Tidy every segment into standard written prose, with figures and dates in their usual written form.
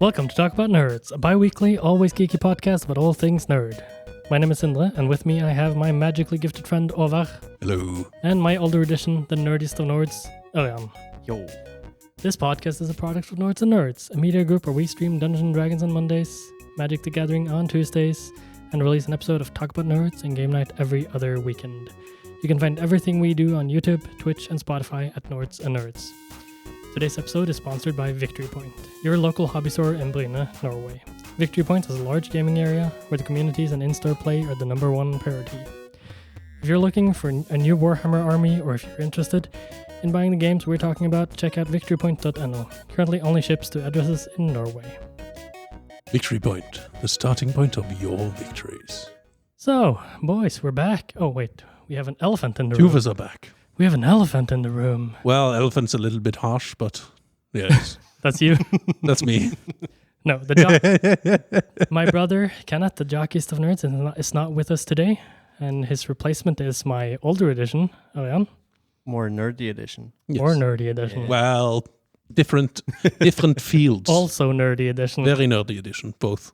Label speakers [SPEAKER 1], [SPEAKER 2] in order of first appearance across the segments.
[SPEAKER 1] Welcome to Talk About Nerds, a bi-weekly, always geeky podcast about all things nerd. My name is Sindre, and with me I have my magically gifted friend Åvar.
[SPEAKER 2] Hello.
[SPEAKER 1] And my older edition, the nerdiest of Nords, Åvar.
[SPEAKER 2] Yo.
[SPEAKER 1] This podcast is a product of Nords and Nerds, a media group where we stream Dungeons & Dragons on Mondays, Magic the Gathering on Tuesdays, and release an episode of Talk About Nerds and Game Night every other weekend. You can find everything we do on YouTube, Twitch, and Spotify at Nords and Nerds. Today's episode is sponsored by Victory Point, your local hobby store in Bryne, Norway. Victory Point is a large gaming area where the communities and in-store play are the number one priority. If you're looking for a new Warhammer army, or if you're interested in buying the games we're talking about, check out victorypoint.no. Currently only ships to addresses in Norway.
[SPEAKER 2] Victory Point, the starting point of your victories.
[SPEAKER 1] So, boys, we're back. Oh, wait, we have an elephant in the
[SPEAKER 2] Two
[SPEAKER 1] room.
[SPEAKER 2] of us are back.
[SPEAKER 1] We have an elephant in the room.
[SPEAKER 2] Well, elephant's a little bit harsh, but yes.
[SPEAKER 1] That's you.
[SPEAKER 2] That's me.
[SPEAKER 1] No, my brother, Kenneth, the jockeyist of nerds, is not with us today. And his replacement is my older edition, Åvar.
[SPEAKER 3] More nerdy edition.
[SPEAKER 2] Yes.
[SPEAKER 1] Or nerdy edition.
[SPEAKER 3] Yeah.
[SPEAKER 2] Well, different fields.
[SPEAKER 1] Also nerdy edition.
[SPEAKER 2] Very nerdy edition, both.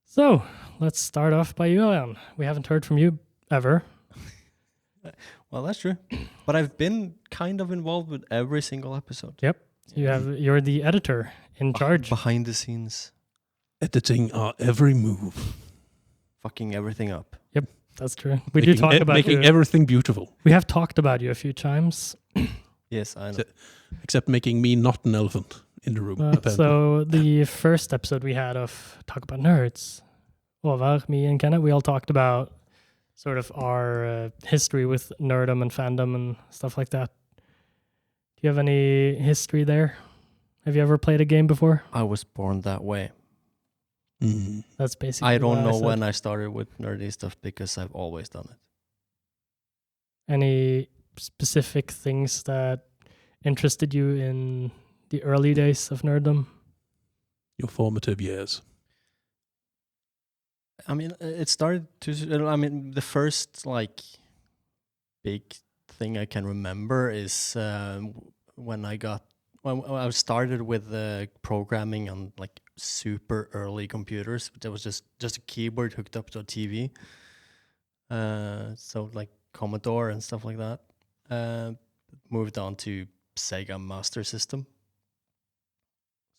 [SPEAKER 1] So, let's start off by you, Åvar. We haven't heard from you ever.
[SPEAKER 3] Well, that's true. But I've been kind of involved with every single episode.
[SPEAKER 1] Yep. You're the editor in charge.
[SPEAKER 3] Behind the scenes.
[SPEAKER 2] Editing our every move.
[SPEAKER 3] Fucking everything up.
[SPEAKER 1] Yep, that's true. We do talk about
[SPEAKER 2] making
[SPEAKER 1] you.
[SPEAKER 2] everything beautiful.
[SPEAKER 1] We have talked about you a few times.
[SPEAKER 3] Yes, I know.
[SPEAKER 2] Except making me not an elephant in the room. apparently.
[SPEAKER 1] So the first episode we had of Talk About Nerds, Åvar, me and Kenneth, we all talked about sort of our history with nerdom and fandom and stuff like that. Do you have any history there? Have you ever played a game before?
[SPEAKER 3] I was born that way.
[SPEAKER 2] Mm.
[SPEAKER 1] That's basically
[SPEAKER 3] I don't
[SPEAKER 1] what
[SPEAKER 3] know
[SPEAKER 1] said.
[SPEAKER 3] when I started with nerdy stuff because I've always done it.
[SPEAKER 1] Any specific things that interested you in the early days of nerddom?
[SPEAKER 2] Your formative years.
[SPEAKER 3] I mean, it started to... I mean, the first, big thing I can remember is when I started with programming on, super early computers. There was just a keyboard hooked up to a TV. So, Commodore and stuff like that. Moved on to Sega Master System.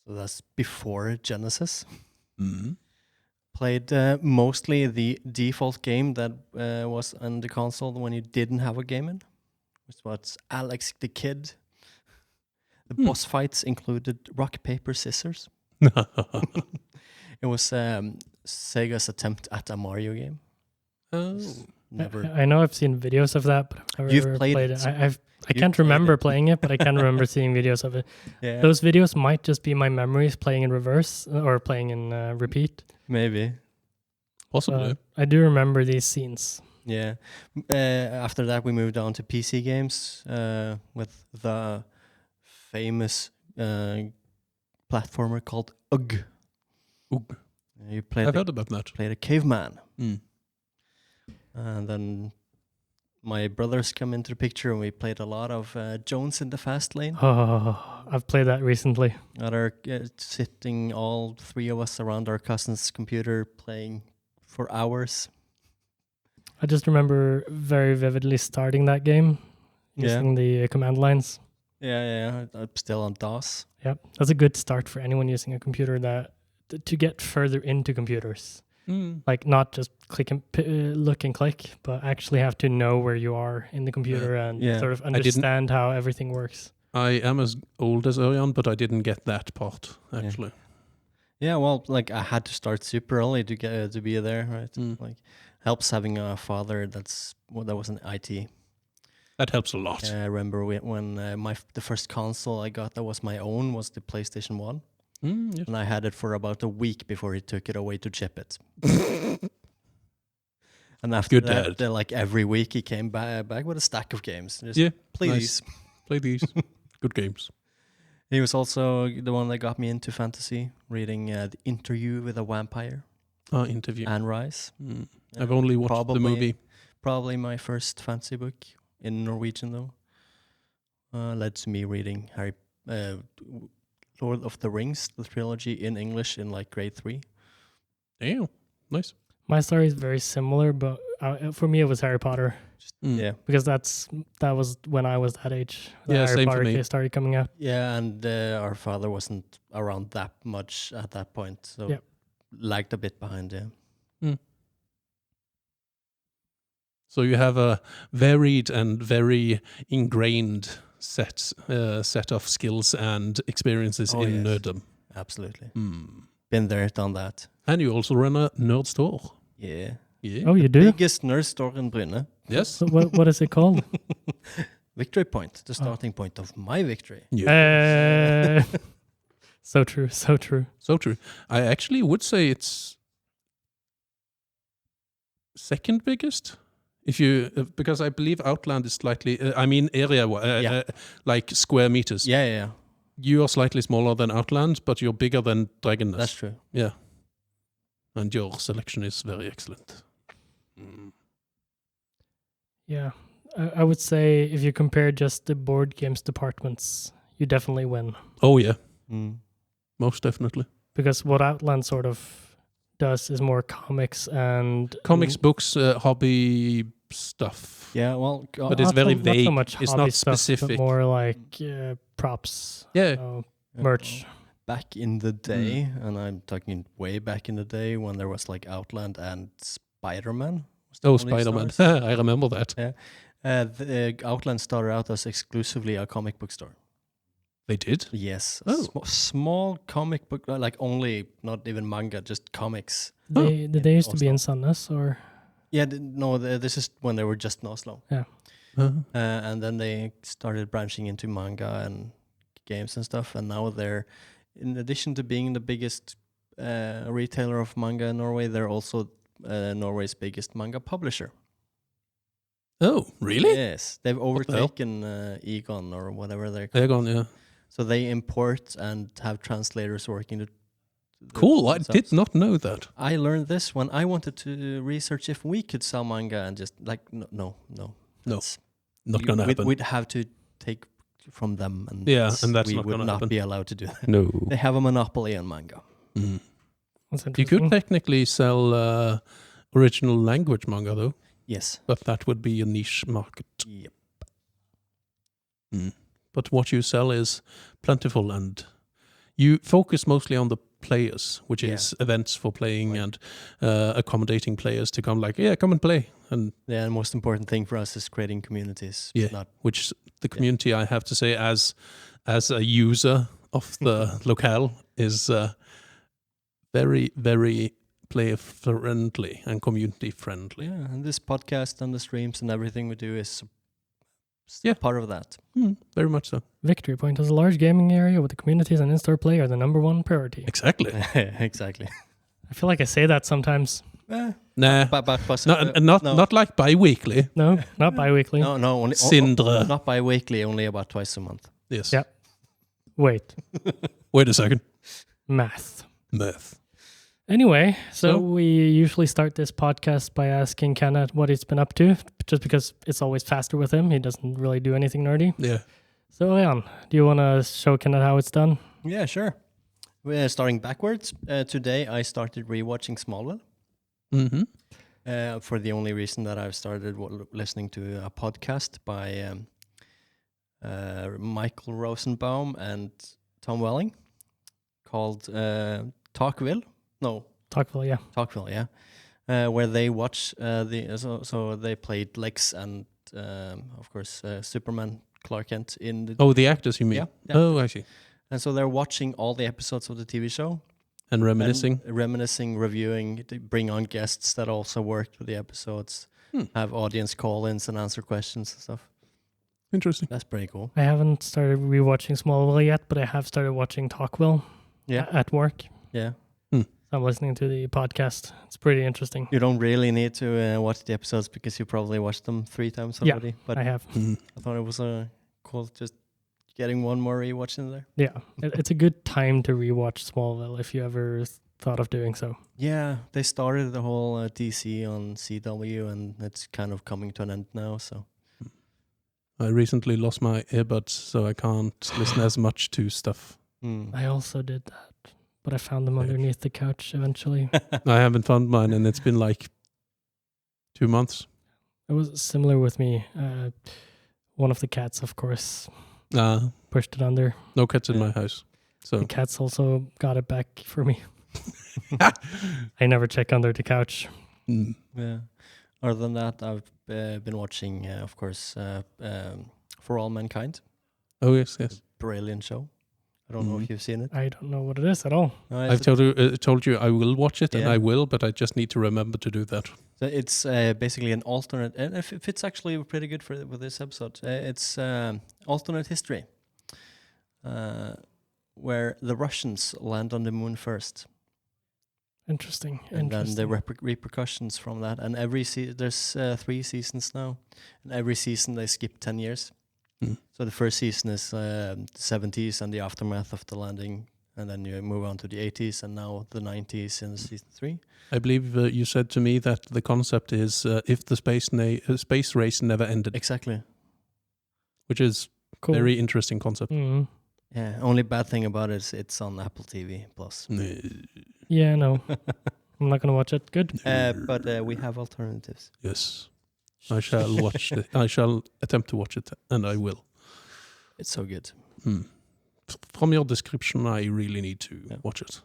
[SPEAKER 3] So that's before Genesis.
[SPEAKER 2] Mm.
[SPEAKER 3] Played mostly the default game that was on the console when you didn't have a game in, which was Alex the Kid. The boss fights included rock, paper, scissors. It was Sega's attempt at a Mario game.
[SPEAKER 2] Oh.
[SPEAKER 3] Never.
[SPEAKER 1] I know I've seen videos of that, but I've
[SPEAKER 3] You've
[SPEAKER 1] never
[SPEAKER 3] played
[SPEAKER 1] played
[SPEAKER 3] it.
[SPEAKER 1] it. I can't remember playing it, but I can remember seeing videos of it.
[SPEAKER 3] Yeah,
[SPEAKER 1] Those videos might just be my memories playing in reverse or playing in repeat.
[SPEAKER 3] maybe.
[SPEAKER 2] Possibly.
[SPEAKER 1] I do remember these scenes.
[SPEAKER 3] Yeah. After that, we moved on to PC games with the famous platformer called UG.
[SPEAKER 2] Ugh.
[SPEAKER 3] You played
[SPEAKER 2] I've heard about that.
[SPEAKER 3] played a caveman.
[SPEAKER 2] Mm.
[SPEAKER 3] And then my brothers come into the picture, and we played a lot of Jones in the Fast Lane.
[SPEAKER 1] Oh, I've played that recently.
[SPEAKER 3] Sitting all three of us around our cousin's computer playing for hours.
[SPEAKER 1] I just remember very vividly starting that game using the command lines.
[SPEAKER 3] Yeah. I'm still on DOS.
[SPEAKER 1] Yep, that's a good start for anyone using a computer to get further into computers.
[SPEAKER 2] Mm.
[SPEAKER 1] Not just click and look and click, but actually have to know where you are in the computer and sort of understand how everything works.
[SPEAKER 2] I am as old as Örjan, but I didn't get that part, actually.
[SPEAKER 3] Yeah, well, I had to start super early to get to be there, right?
[SPEAKER 2] Mm.
[SPEAKER 3] Helps having a father that was an IT.
[SPEAKER 2] That helps a lot.
[SPEAKER 3] I remember when the first console I got that was my own was the PlayStation 1.
[SPEAKER 2] Mm, yes.
[SPEAKER 3] And I had it for about a week before he took it away to chip it. And after
[SPEAKER 2] Good
[SPEAKER 3] that,
[SPEAKER 2] dad.
[SPEAKER 3] every week he came back with a stack of games. Just,
[SPEAKER 2] Yeah,
[SPEAKER 3] please.
[SPEAKER 2] nice. Play these. Good games.
[SPEAKER 3] He was also the one that got me into fantasy, reading The Interview with a Vampire.
[SPEAKER 2] Interview.
[SPEAKER 3] Anne Rice.
[SPEAKER 2] Mm. I've only watched the movie.
[SPEAKER 3] Probably my first fantasy book in Norwegian, though. Led to me reading Lord of the Rings, the trilogy in English in like grade 3.
[SPEAKER 2] Damn, nice.
[SPEAKER 1] My story is very similar, but for me it was Harry Potter
[SPEAKER 3] Yeah.
[SPEAKER 1] because that was when I was that age. The
[SPEAKER 2] Yeah,
[SPEAKER 1] Harry
[SPEAKER 2] same for
[SPEAKER 1] Potter
[SPEAKER 2] me.
[SPEAKER 1] case started coming out.
[SPEAKER 3] Yeah, and our father wasn't around that much at that point, so
[SPEAKER 1] Yep.
[SPEAKER 3] lagged a bit behind. Yeah.
[SPEAKER 2] So you have a varied and very ingrained set of skills and experiences
[SPEAKER 3] Oh,
[SPEAKER 2] in
[SPEAKER 3] yes.
[SPEAKER 2] nerddom.
[SPEAKER 3] Absolutely.
[SPEAKER 2] Mm.
[SPEAKER 3] Been there, done that.
[SPEAKER 2] And you also run a nerd store.
[SPEAKER 3] Yeah.
[SPEAKER 2] Yeah.
[SPEAKER 1] Oh, you do?
[SPEAKER 3] Biggest nerd store in Bryne.
[SPEAKER 2] Yes.
[SPEAKER 1] So what is it called?
[SPEAKER 3] Victory point, the starting point of my victory.
[SPEAKER 2] Yeah.
[SPEAKER 1] So true, so true.
[SPEAKER 2] So true. I actually would say it's second biggest. If you because I believe Outland is slightly area like square meters.
[SPEAKER 3] Yeah, yeah, yeah.
[SPEAKER 2] You are slightly smaller than Outland, but you're bigger than Dragon Nest.
[SPEAKER 3] That's true.
[SPEAKER 2] Yeah. And your selection is very excellent. Mm.
[SPEAKER 1] Yeah. I would say if you compare just the board games departments, you definitely win.
[SPEAKER 2] Oh yeah,
[SPEAKER 3] Mm.
[SPEAKER 2] most definitely.
[SPEAKER 1] Because what Outland sort of does is more comics and
[SPEAKER 2] Comics, books, hobby stuff.
[SPEAKER 3] Yeah, well,
[SPEAKER 2] But it's very
[SPEAKER 1] Not
[SPEAKER 2] vague.
[SPEAKER 1] so much
[SPEAKER 2] It's
[SPEAKER 1] hobby
[SPEAKER 2] not
[SPEAKER 1] stuff,
[SPEAKER 2] specific.
[SPEAKER 1] but more like props,
[SPEAKER 2] Yeah.
[SPEAKER 1] merch.
[SPEAKER 3] Back in the day, and I'm talking way back in the day when there was like Outland and Spider-Man. was the
[SPEAKER 2] Oh,
[SPEAKER 3] only
[SPEAKER 2] Spider-Man.
[SPEAKER 3] stores.
[SPEAKER 2] I remember that.
[SPEAKER 3] The Outland started out as exclusively a comic book store.
[SPEAKER 2] They did?
[SPEAKER 3] Yes.
[SPEAKER 2] Oh.
[SPEAKER 3] Small comic book, like only, not even manga, just comics.
[SPEAKER 1] Did they used to be
[SPEAKER 3] Oslo.
[SPEAKER 1] in Sandnes or?
[SPEAKER 3] Yeah, this is when they were just in Oslo.
[SPEAKER 2] Uh-huh.
[SPEAKER 3] And then they started branching into manga and games and stuff. And now they're, in addition to being the biggest retailer of manga in Norway, they're also Norway's biggest manga publisher.
[SPEAKER 2] Oh, really?
[SPEAKER 3] Yes. They've
[SPEAKER 2] the hell?
[SPEAKER 3] overtaken Egon or whatever they're called.
[SPEAKER 2] They're gone, yeah.
[SPEAKER 3] So they import and have translators working.
[SPEAKER 2] Cool. I
[SPEAKER 3] themselves.
[SPEAKER 2] did not know that.
[SPEAKER 3] I learned this when I wanted to research if we could sell manga and just like, no. That's-
[SPEAKER 2] Not going to happen.
[SPEAKER 3] We'd have to take from them. And
[SPEAKER 2] Yeah, and that's
[SPEAKER 3] we
[SPEAKER 2] not
[SPEAKER 3] would
[SPEAKER 2] gonna
[SPEAKER 3] not
[SPEAKER 2] happen.
[SPEAKER 3] be allowed to do that.
[SPEAKER 2] No.
[SPEAKER 3] They have a monopoly on manga.
[SPEAKER 2] Mm.
[SPEAKER 1] That's
[SPEAKER 2] You
[SPEAKER 1] interesting.
[SPEAKER 2] could technically sell original language manga, though.
[SPEAKER 3] Yes.
[SPEAKER 2] But that would be a niche market.
[SPEAKER 3] Yep.
[SPEAKER 2] Mm. But what you sell is plentiful, and you focus mostly on the players, which is events for playing
[SPEAKER 3] Right.
[SPEAKER 2] and accommodating players to come come and play. And
[SPEAKER 3] Yeah, the most important thing for us is creating communities.
[SPEAKER 2] Yeah.
[SPEAKER 3] Not
[SPEAKER 2] which the community, I have to say, as a user of the locale, is very, very player friendly and community friendly.
[SPEAKER 3] yeah, and this podcast and the streams and everything we do is
[SPEAKER 2] Yeah.
[SPEAKER 3] part of that.
[SPEAKER 2] Very much so.
[SPEAKER 1] Victory Point is a large gaming area with the communities and in-store play are the number one priority.
[SPEAKER 2] Exactly.
[SPEAKER 3] Exactly.
[SPEAKER 1] I feel like I say that sometimes.
[SPEAKER 2] Nah,
[SPEAKER 3] But
[SPEAKER 2] not like bi-weekly.
[SPEAKER 1] No, not bi-weekly.
[SPEAKER 3] No, only
[SPEAKER 2] Sindre.
[SPEAKER 3] not bi-weekly, only about twice a month.
[SPEAKER 2] Yes.
[SPEAKER 1] Yeah. Wait,
[SPEAKER 2] Wait a second.
[SPEAKER 1] math.
[SPEAKER 2] Math.
[SPEAKER 1] Anyway, so
[SPEAKER 2] So?
[SPEAKER 1] we usually start this podcast by asking Kenneth what he's been up to, just because it's always faster with him. He doesn't really do anything nerdy.
[SPEAKER 2] Yeah.
[SPEAKER 1] So, Leon, do you want to show Kenneth how it's done?
[SPEAKER 3] Yeah, sure. We're starting backwards. Today I started rewatching Smallville.
[SPEAKER 2] Mm-hmm.
[SPEAKER 3] For the only reason that I've started listening to a podcast by Michael Rosenbaum and Tom Welling called Talkville. No,
[SPEAKER 1] Talkville, yeah.
[SPEAKER 3] Talkville, yeah. Where they watch so they played Lex and of course Superman Clark Kent in the
[SPEAKER 2] Oh, the actors, you mean?
[SPEAKER 3] Yeah.
[SPEAKER 2] Oh, I see.
[SPEAKER 3] and so they're watching all the episodes of the TV show.
[SPEAKER 2] And reminiscing.
[SPEAKER 3] And reminiscing, reviewing, they bring on guests that also worked with the episodes, have audience call-ins and answer questions and stuff.
[SPEAKER 2] Interesting.
[SPEAKER 3] That's pretty cool.
[SPEAKER 1] I haven't started rewatching Smallville yet, but I have started watching Talkville at work.
[SPEAKER 3] Yeah.
[SPEAKER 1] I'm listening to the podcast. It's pretty interesting.
[SPEAKER 3] You don't really need to watch the episodes because you probably watched them 3 times
[SPEAKER 1] Yeah,
[SPEAKER 3] already. But
[SPEAKER 1] I have.
[SPEAKER 3] I thought it was cool just getting one more rewatch in there.
[SPEAKER 1] Yeah, it's a good time to rewatch Smallville if you ever thought of doing so.
[SPEAKER 3] Yeah, they started the whole DC on CW and it's kind of coming to an end now. So
[SPEAKER 2] I recently lost my earbuds, so I can't listen as much to stuff.
[SPEAKER 1] I also did that, but I found them underneath the couch eventually.
[SPEAKER 2] I haven't found mine, and it's been like 2 months.
[SPEAKER 1] It was similar with me. One of the cats, of course, pushed it under.
[SPEAKER 2] No cats in my house. So
[SPEAKER 1] The cats also got it back for me. I never check under the couch.
[SPEAKER 3] Yeah. Other than that, I've been watching, of course, For All Mankind.
[SPEAKER 2] Oh yes.
[SPEAKER 3] Brilliant show. I don't know if you've seen it.
[SPEAKER 1] I don't know what it is at all.
[SPEAKER 2] I've told you I will watch it, and I will, but I just need to remember to do that.
[SPEAKER 3] So it's basically an alternate, and it fits actually pretty good for this episode. It's alternate history, where the Russians land on the moon first.
[SPEAKER 1] Interesting.
[SPEAKER 3] And then the repercussions from that. And there's 3 seasons now. And every season they skip 10 years. So the first season is the 70s and the aftermath of the landing. And then you move on to the 80s and now the 90s in season 3.
[SPEAKER 2] I believe you said to me that the concept is if the space race never ended.
[SPEAKER 3] Exactly.
[SPEAKER 2] Which is
[SPEAKER 1] cool.
[SPEAKER 2] Very interesting concept.
[SPEAKER 3] Yeah, only bad thing about it is it's on Apple TV Plus.
[SPEAKER 1] Yeah, no. I'm not going to watch it. Good.
[SPEAKER 3] But we have alternatives.
[SPEAKER 2] Yes. I shall watch it. I shall attempt to watch it, and I will.
[SPEAKER 3] It's so good.
[SPEAKER 2] From your description, I really need to watch it.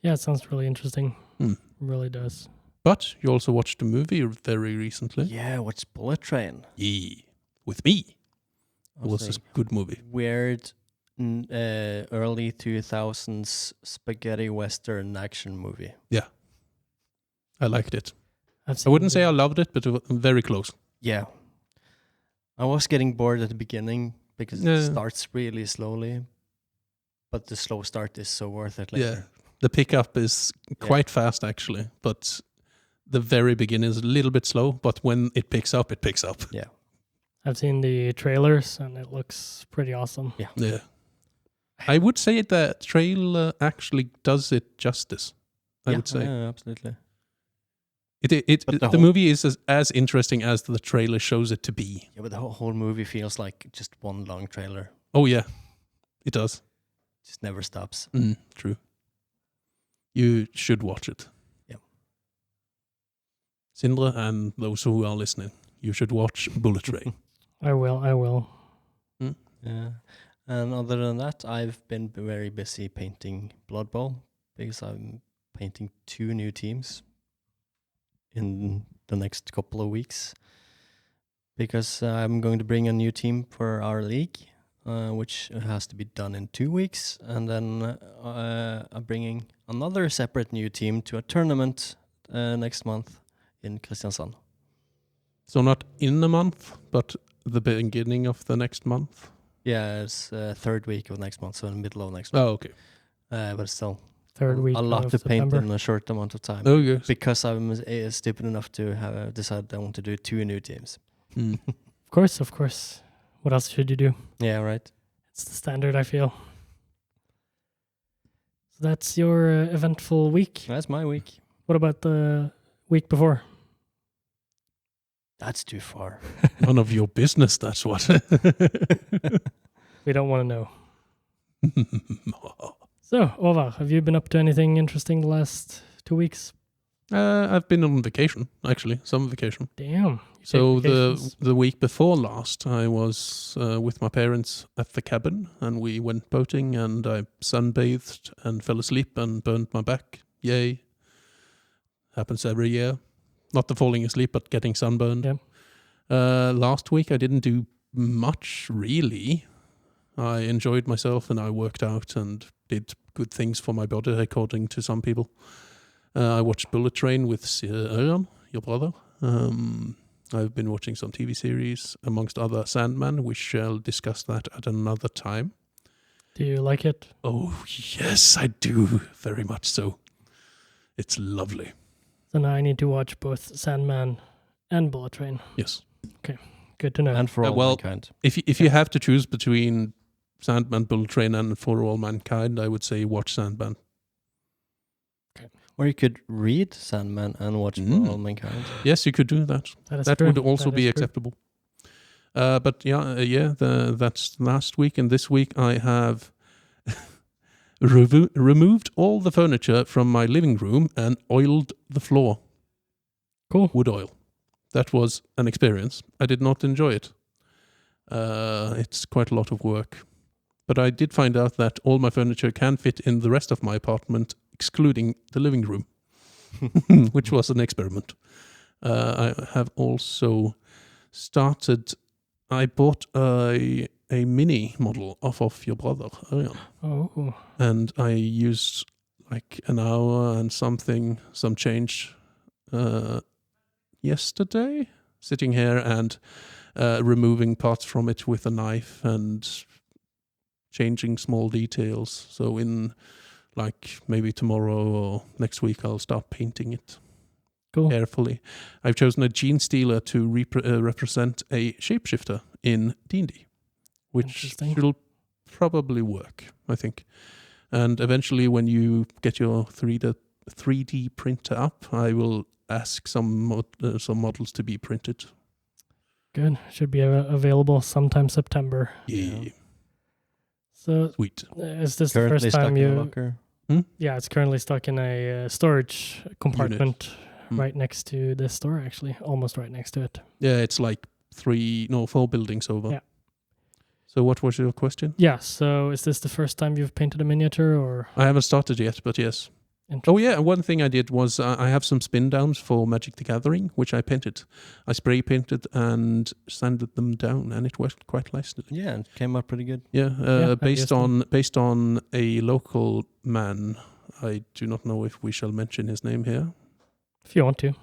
[SPEAKER 1] Yeah, it sounds really interesting. It really does.
[SPEAKER 2] But you also watched a movie very recently.
[SPEAKER 3] Yeah, I watched Bullet Train.
[SPEAKER 2] Yeah, with me. It was a good movie.
[SPEAKER 3] Weird, early 2000s spaghetti western action movie.
[SPEAKER 2] Yeah, I liked it. I wouldn't say I loved it, but very close.
[SPEAKER 3] Yeah. I was getting bored at the beginning because it starts really slowly, but the slow start is so worth it later.
[SPEAKER 2] Yeah, the pickup is quite fast actually, but the very beginning is a little bit slow, but when it picks up, it picks up.
[SPEAKER 3] Yeah.
[SPEAKER 1] I've seen the trailers and it looks pretty awesome.
[SPEAKER 2] Yeah. I would say the trailer actually does it justice. I would say.
[SPEAKER 3] Yeah, absolutely.
[SPEAKER 2] The movie is as interesting as the trailer shows it to be.
[SPEAKER 3] Yeah, but the whole movie feels like just one long trailer.
[SPEAKER 2] Oh yeah, it does.
[SPEAKER 3] Just never stops.
[SPEAKER 2] True. You should watch it.
[SPEAKER 3] Yeah.
[SPEAKER 2] Sindre and those who are listening, you should watch Bullet Train.
[SPEAKER 1] I will.
[SPEAKER 3] Yeah. And other than that, I've been very busy painting Blood Bowl because I'm painting 2 new teams in the next couple of weeks. Because I'm going to bring a new team for our league, which has to be done in 2 weeks. And then I'm bringing another separate new team to a tournament next month in Kristiansand.
[SPEAKER 2] So not in a month, but the beginning of the next month?
[SPEAKER 3] Yeah, it's 3rd week of next month, so in the middle of next month.
[SPEAKER 2] Oh, okay.
[SPEAKER 3] But still,
[SPEAKER 1] 3rd week
[SPEAKER 3] a lot
[SPEAKER 1] of
[SPEAKER 3] to paint
[SPEAKER 1] September.
[SPEAKER 3] in a short amount of time.
[SPEAKER 2] Oh, yes.
[SPEAKER 3] Because I'm stupid enough to have decided I want to do 2 new teams.
[SPEAKER 1] Of course. What else should you do?
[SPEAKER 3] Yeah, right.
[SPEAKER 1] It's the standard, I feel. So that's your eventful week.
[SPEAKER 3] That's my week.
[SPEAKER 1] What about the week before?
[SPEAKER 3] That's too far.
[SPEAKER 2] None of your business, that's what.
[SPEAKER 1] We don't want to know. So, Åvar, have you been up to anything interesting the last 2 weeks?
[SPEAKER 2] I've been on vacation, actually, summer vacation.
[SPEAKER 1] Damn.
[SPEAKER 2] So the week before last, I was with my parents at the cabin, and we went boating, and I sunbathed and fell asleep and burned my back. Yay. Happens every year. Not the falling asleep, but getting sunburned.
[SPEAKER 1] Yeah.
[SPEAKER 2] Last week, I didn't do much, really. I enjoyed myself, and I worked out and did good things for my body, according to some people. I watched Bullet Train with Örjan, your brother. I've been watching some TV series, amongst other Sandman. We shall discuss that at another time.
[SPEAKER 1] Do you like it?
[SPEAKER 2] Oh, yes, I do. Very much so. It's lovely.
[SPEAKER 1] So now I need to watch both Sandman and Bullet Train.
[SPEAKER 2] Yes.
[SPEAKER 1] Okay, good to know.
[SPEAKER 3] And For All Mankind.
[SPEAKER 2] If you have to choose between Sandman, Bullet Train, and For All Mankind, I would say watch Sandman.
[SPEAKER 1] Okay.
[SPEAKER 3] Or you could read Sandman and watch For All Mankind.
[SPEAKER 2] Yes, you could do that. That would also be acceptable. But that's last week, and this week I have removed all the furniture from my living room and oiled the floor.
[SPEAKER 1] Cool.
[SPEAKER 2] Wood oil. That was an experience. I did not enjoy it. It's quite a lot of work. But I did find out that all my furniture can fit in the rest of my apartment, excluding the living room, which was an experiment. I have also started... I bought a mini model of your brother, Arian.
[SPEAKER 1] Oh.
[SPEAKER 2] And I used like an hour and some change yesterday, sitting here and removing parts from it with a knife and changing small details. So in like maybe tomorrow or next week, I'll start painting it.
[SPEAKER 1] Cool.
[SPEAKER 2] Carefully. I've chosen a gene stealer to represent a shapeshifter in D&D, which will probably work, I think. And eventually, when you get your 3D printer up, I will ask some models to be printed.
[SPEAKER 1] Good. Should be available sometime September.
[SPEAKER 2] Yeah.
[SPEAKER 1] So,
[SPEAKER 2] sweet.
[SPEAKER 1] Is this
[SPEAKER 3] Currently
[SPEAKER 1] the first time you...
[SPEAKER 3] locker.
[SPEAKER 1] Yeah, it's currently stuck in a storage compartment
[SPEAKER 2] Unit.
[SPEAKER 1] right next to the store, actually. Almost right next to it.
[SPEAKER 2] Yeah, it's like 4 buildings over.
[SPEAKER 1] Yeah.
[SPEAKER 2] So what was your question?
[SPEAKER 1] Yeah, so is this the first time you've painted a miniature, or...
[SPEAKER 2] I haven't started yet, but yes. Oh yeah, one thing I did was I have some spin downs for Magic the Gathering, which I painted. I spray painted and sanded them down, and it worked quite nicely.
[SPEAKER 3] Yeah, it came out pretty good.
[SPEAKER 2] Yeah, based on a local man. I do not know if we shall mention his name here.
[SPEAKER 1] If you want to.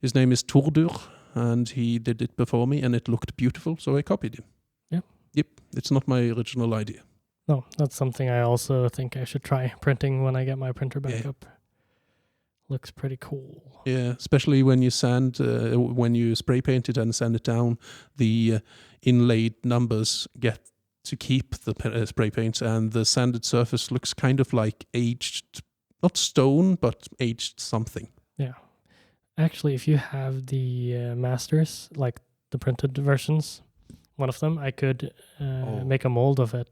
[SPEAKER 2] His name is Tordur, and he did it before me, and it looked beautiful, so I copied him.
[SPEAKER 1] Yeah.
[SPEAKER 2] Yep, it's not my original idea.
[SPEAKER 1] No, that's something I also think I should try printing when I get my printer back up. Looks pretty cool.
[SPEAKER 2] Yeah, especially when you when you spray paint it and sand it down, the inlaid numbers get to keep the spray paint, and the sanded surface looks kind of like aged, not stone, but aged something.
[SPEAKER 1] Yeah. Actually, if you have the masters, like the printed versions, one of them, I could make a mold of it.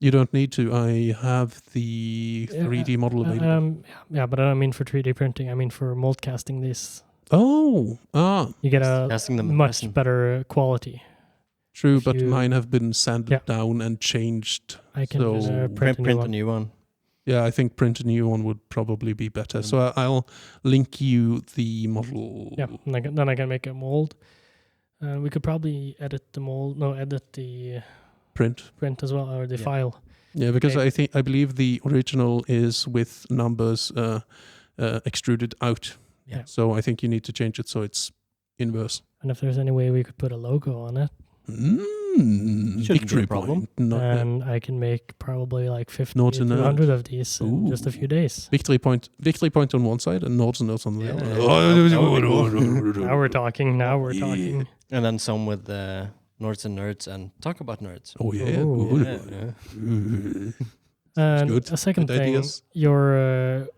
[SPEAKER 2] You don't need to. I have the 3D model available.
[SPEAKER 1] Yeah, but I don't mean for 3D printing. I mean for mold casting these.
[SPEAKER 2] You
[SPEAKER 1] get a much better quality.
[SPEAKER 2] True, but mine have been sanded down and changed.
[SPEAKER 1] I can print
[SPEAKER 3] a new one.
[SPEAKER 2] Yeah, I think print a new one would probably be better. So I'll link you the model.
[SPEAKER 1] Yeah, then I can make a mold. We could probably edit the print as well, or the file.
[SPEAKER 2] Yeah, because I believe the original is with numbers extruded out.
[SPEAKER 1] Yeah.
[SPEAKER 2] So I think you need to change it so it's inverse.
[SPEAKER 1] And if there's any way we could put a logo on it,
[SPEAKER 2] victory point.
[SPEAKER 1] And I can make probably like 50 to 100 of these in just a few days.
[SPEAKER 2] Victory point on one side and Nords and Nords on the other.
[SPEAKER 1] Now we're talking.
[SPEAKER 3] And then some with Nords and Nerds and talk about nerds.
[SPEAKER 2] Oh yeah.
[SPEAKER 1] And
[SPEAKER 2] good.
[SPEAKER 1] A second
[SPEAKER 2] good
[SPEAKER 1] thing,
[SPEAKER 2] ideas.
[SPEAKER 1] Your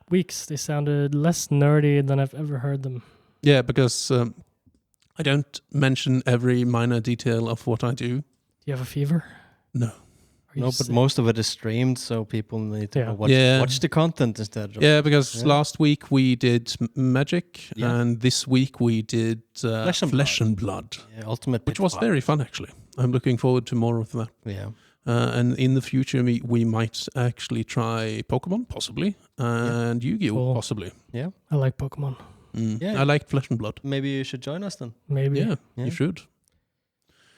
[SPEAKER 1] weeks, they sounded less nerdy than I've ever heard them.
[SPEAKER 2] Yeah, because I don't mention every minor detail of what I do.
[SPEAKER 1] Do you have a fever?
[SPEAKER 2] No.
[SPEAKER 3] No, but most of it is streamed, so people need to watch the content instead.
[SPEAKER 2] Yeah, because last week we did Magic, and this week we did Flesh and Blood.
[SPEAKER 3] Yeah, Ultimate
[SPEAKER 2] which was very fun, actually. I'm looking forward to more of that.
[SPEAKER 3] Yeah.
[SPEAKER 2] And in the future, we might actually try Pokemon, possibly, and Yu-Gi-Oh, possibly.
[SPEAKER 3] Yeah.
[SPEAKER 1] I like Pokemon.
[SPEAKER 2] I like Flesh and Blood.
[SPEAKER 3] Maybe you should join us then.
[SPEAKER 1] Maybe.
[SPEAKER 2] Yeah, you should.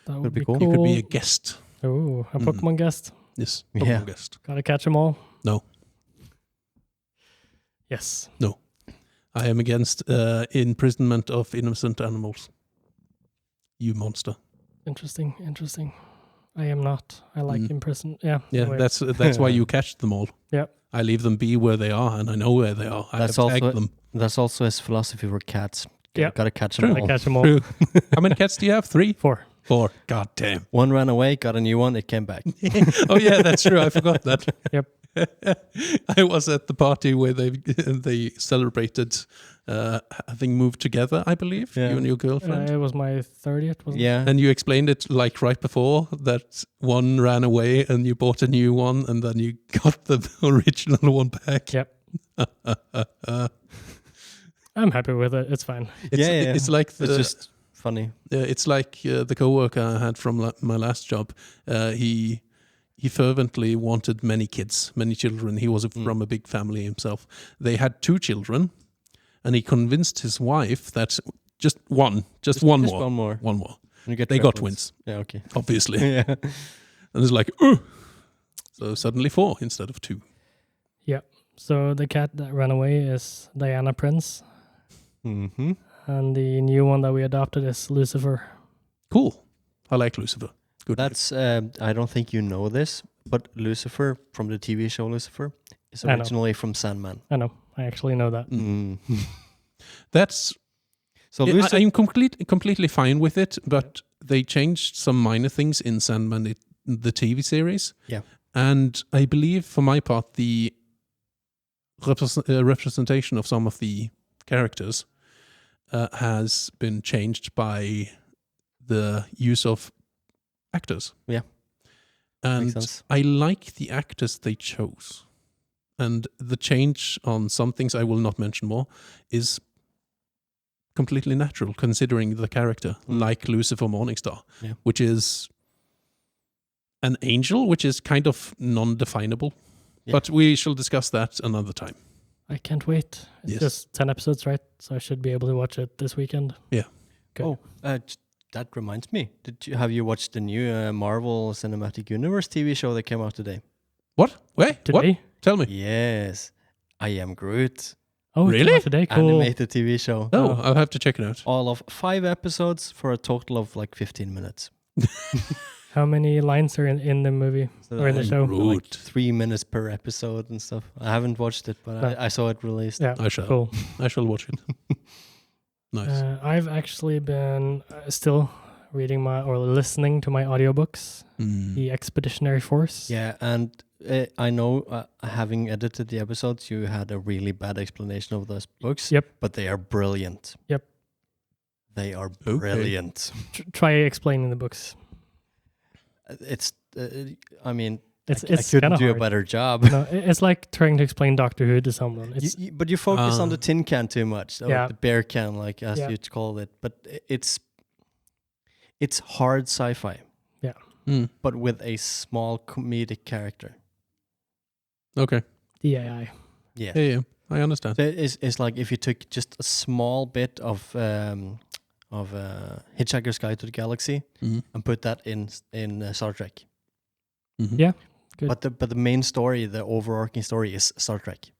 [SPEAKER 1] That would be
[SPEAKER 3] cool.
[SPEAKER 2] You could be a guest.
[SPEAKER 1] Oh, a Pokemon guest?
[SPEAKER 2] Yes, Pokemon guest.
[SPEAKER 1] Gotta catch them all?
[SPEAKER 2] No.
[SPEAKER 1] Yes.
[SPEAKER 2] No. I am against imprisonment of innocent animals. You monster.
[SPEAKER 1] Interesting. I am not. I like imprisonment. Yeah.
[SPEAKER 2] Yeah, anyway. That's why you catch them all.
[SPEAKER 1] Yeah.
[SPEAKER 2] I leave them be where they are, and I know where they are. I have tagged them.
[SPEAKER 3] That's also his philosophy for cats.
[SPEAKER 1] Yeah.
[SPEAKER 3] Gotta catch them all.
[SPEAKER 1] Gotta catch them all.
[SPEAKER 2] True. How many cats do you have? 3?
[SPEAKER 1] 4.
[SPEAKER 2] 4. God damn.
[SPEAKER 3] One ran away, got a new one, it came back.
[SPEAKER 2] Oh yeah, that's true. I forgot that.
[SPEAKER 1] Yep.
[SPEAKER 2] I was at the party where they celebrated having moved together, I believe, you and your girlfriend.
[SPEAKER 1] It was my 30th, wasn't it?
[SPEAKER 3] Yeah.
[SPEAKER 2] And you explained it like right before that one ran away and you bought a new one and then you got the original one back.
[SPEAKER 1] Yep. I'm happy with it. It's fine.
[SPEAKER 2] It's like
[SPEAKER 3] it's just funny.
[SPEAKER 2] it's like the coworker I had from my last job. He fervently wanted many children. He was from a big family himself. They had 2 children, and he convinced his wife that just one more.
[SPEAKER 3] And
[SPEAKER 2] They got twins.
[SPEAKER 3] Yeah, okay.
[SPEAKER 2] Obviously.
[SPEAKER 3] Yeah.
[SPEAKER 2] And it's like, oh. So suddenly 4 instead of 2.
[SPEAKER 1] Yeah. So the cat that ran away is Diana Prince.
[SPEAKER 3] Mm-hmm.
[SPEAKER 1] And the new one that we adopted is Lucifer.
[SPEAKER 2] Cool. I like Lucifer. Good.
[SPEAKER 3] That's, I don't think you know this, but Lucifer from the TV show Lucifer is
[SPEAKER 1] I know.
[SPEAKER 3] originally from Sandman.
[SPEAKER 1] I know. I actually know that.
[SPEAKER 2] That's...
[SPEAKER 3] So
[SPEAKER 2] Yeah,
[SPEAKER 3] Lucifer...
[SPEAKER 2] I'm completely fine with it, but they changed some minor things in Sandman, the TV series.
[SPEAKER 3] Yeah.
[SPEAKER 2] And I believe, for my part, the representation of some of the characters has been changed by the use of actors.
[SPEAKER 3] Yeah.
[SPEAKER 2] And
[SPEAKER 3] Makes sense.
[SPEAKER 2] I like the actors they chose. And the change on some things I will not mention more is completely natural, considering the character, like Lucifer Morningstar, which is an angel, which is kind of non-definable. Yeah. But we shall discuss that another time.
[SPEAKER 1] I can't wait. It's just 10 episodes, right? So I should be able to watch it this weekend.
[SPEAKER 2] Yeah.
[SPEAKER 1] Good.
[SPEAKER 3] Oh, that reminds me. Have you watched the new Marvel Cinematic Universe TV show that came out today?
[SPEAKER 2] What? Wait,
[SPEAKER 1] Today?
[SPEAKER 2] what? Tell me.
[SPEAKER 3] Yes. I Am Groot.
[SPEAKER 1] Oh,
[SPEAKER 2] really?
[SPEAKER 1] Today? Cool.
[SPEAKER 3] Animated TV show.
[SPEAKER 2] Oh, I'll have to check it out.
[SPEAKER 3] All of 5 episodes for a total of like 15 minutes.
[SPEAKER 1] How many lines are in the movie or in the show?
[SPEAKER 3] Like 3 minutes per episode and stuff. I haven't watched it, but I saw it released.
[SPEAKER 1] Yeah,
[SPEAKER 2] I shall.
[SPEAKER 1] Cool.
[SPEAKER 2] I shall watch it. Nice.
[SPEAKER 1] I've actually been still reading or listening to my audiobooks, The Expeditionary Force.
[SPEAKER 3] Yeah, and I know having edited the episodes, you had a really bad explanation of those books.
[SPEAKER 1] Yep.
[SPEAKER 3] But they are brilliant.
[SPEAKER 1] Yep.
[SPEAKER 3] They are brilliant.
[SPEAKER 1] Try explaining the books.
[SPEAKER 3] It's, I mean,
[SPEAKER 1] it's
[SPEAKER 3] I couldn't do
[SPEAKER 1] hard.
[SPEAKER 3] a better job.
[SPEAKER 1] No, it's like trying to explain Doctor Who to someone.
[SPEAKER 3] But you focus on the tin can too much. Or
[SPEAKER 1] Yeah.
[SPEAKER 3] the bear can, like as you call it. But it's hard sci-fi.
[SPEAKER 1] Yeah.
[SPEAKER 3] But with a small comedic character.
[SPEAKER 2] Okay.
[SPEAKER 1] The AI.
[SPEAKER 3] Yeah.
[SPEAKER 2] Yeah. I understand.
[SPEAKER 3] So it's like if you took just a small bit of Hitchhiker's Guide to the Galaxy and put that in Star Trek.
[SPEAKER 1] Yeah, good.
[SPEAKER 3] But the main story, the overarching story, is Star Trek.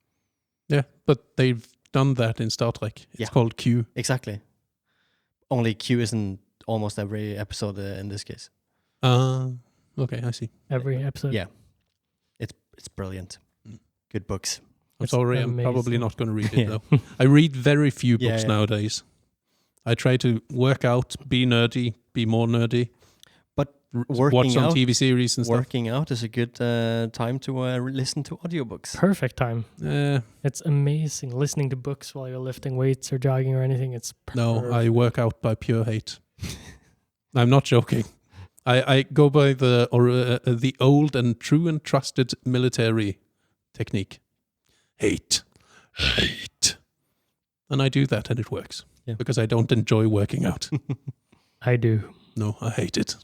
[SPEAKER 2] Yeah, but they've done that in Star Trek. It's called Q.
[SPEAKER 3] Exactly. Only Q is in almost every episode in this case.
[SPEAKER 2] Okay, I see.
[SPEAKER 1] Every episode.
[SPEAKER 3] Yeah, it's brilliant. Good books.
[SPEAKER 2] I'm sorry,
[SPEAKER 1] amazing.
[SPEAKER 2] I'm probably not going to read it though. I read very few books nowadays. I try to work out, be nerdy, be more nerdy.
[SPEAKER 3] But
[SPEAKER 2] watch some TV series and stuff.
[SPEAKER 3] Working out is a good time to listen to audiobooks.
[SPEAKER 1] Perfect time. It's amazing. Listening to books while you're lifting weights or jogging or anything. It's perfect.
[SPEAKER 2] No, I work out by pure hate. I'm not joking. I go by the old and true and trusted military technique. Hate. And I do that and it works. Yeah. Because I don't enjoy working out.
[SPEAKER 1] I do.
[SPEAKER 2] No, I hate it.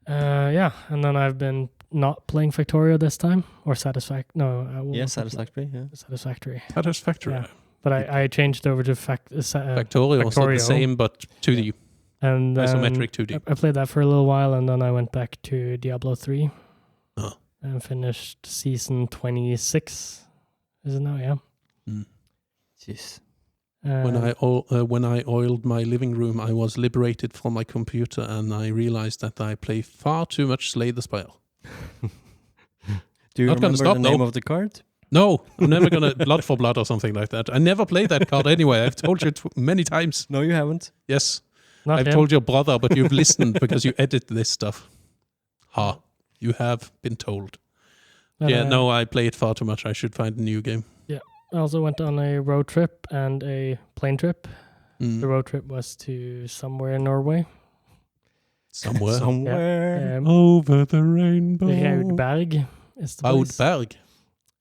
[SPEAKER 1] Yeah, and then I've been not playing Factorio this time, or Satisfactory. No,
[SPEAKER 3] Satisfactory. Yeah,
[SPEAKER 1] Satisfactory.
[SPEAKER 2] Satisfactory.
[SPEAKER 1] Yeah. But I changed over to
[SPEAKER 2] Factorio, also the same, but 2D.
[SPEAKER 1] And
[SPEAKER 2] isometric 2D.
[SPEAKER 1] I played that for a little while, and then I went back to Diablo 3
[SPEAKER 2] Oh.
[SPEAKER 1] and finished season 26. Is it now? Yeah.
[SPEAKER 3] Jeez.
[SPEAKER 2] When I oiled my living room, I was liberated from my computer, and I realized that I play far too much Slay the Spire.
[SPEAKER 3] Do you remember the name of the card?
[SPEAKER 2] No, I'm never gonna Blood for Blood or something like that. I never played that card anyway. I've told you many times.
[SPEAKER 3] No, you haven't.
[SPEAKER 2] Yes,
[SPEAKER 1] Not
[SPEAKER 2] I've
[SPEAKER 1] him.
[SPEAKER 2] told your brother, but you've listened because you edit this stuff. Ha! You have been told. Yeah, no, I play it far too much. I should find a new game.
[SPEAKER 1] I also went on a road trip and a plane trip.
[SPEAKER 2] Mm.
[SPEAKER 1] The road trip was to somewhere in Norway.
[SPEAKER 2] Somewhere. Over the rainbow.
[SPEAKER 1] Raudberg is the place.
[SPEAKER 2] Raudberg.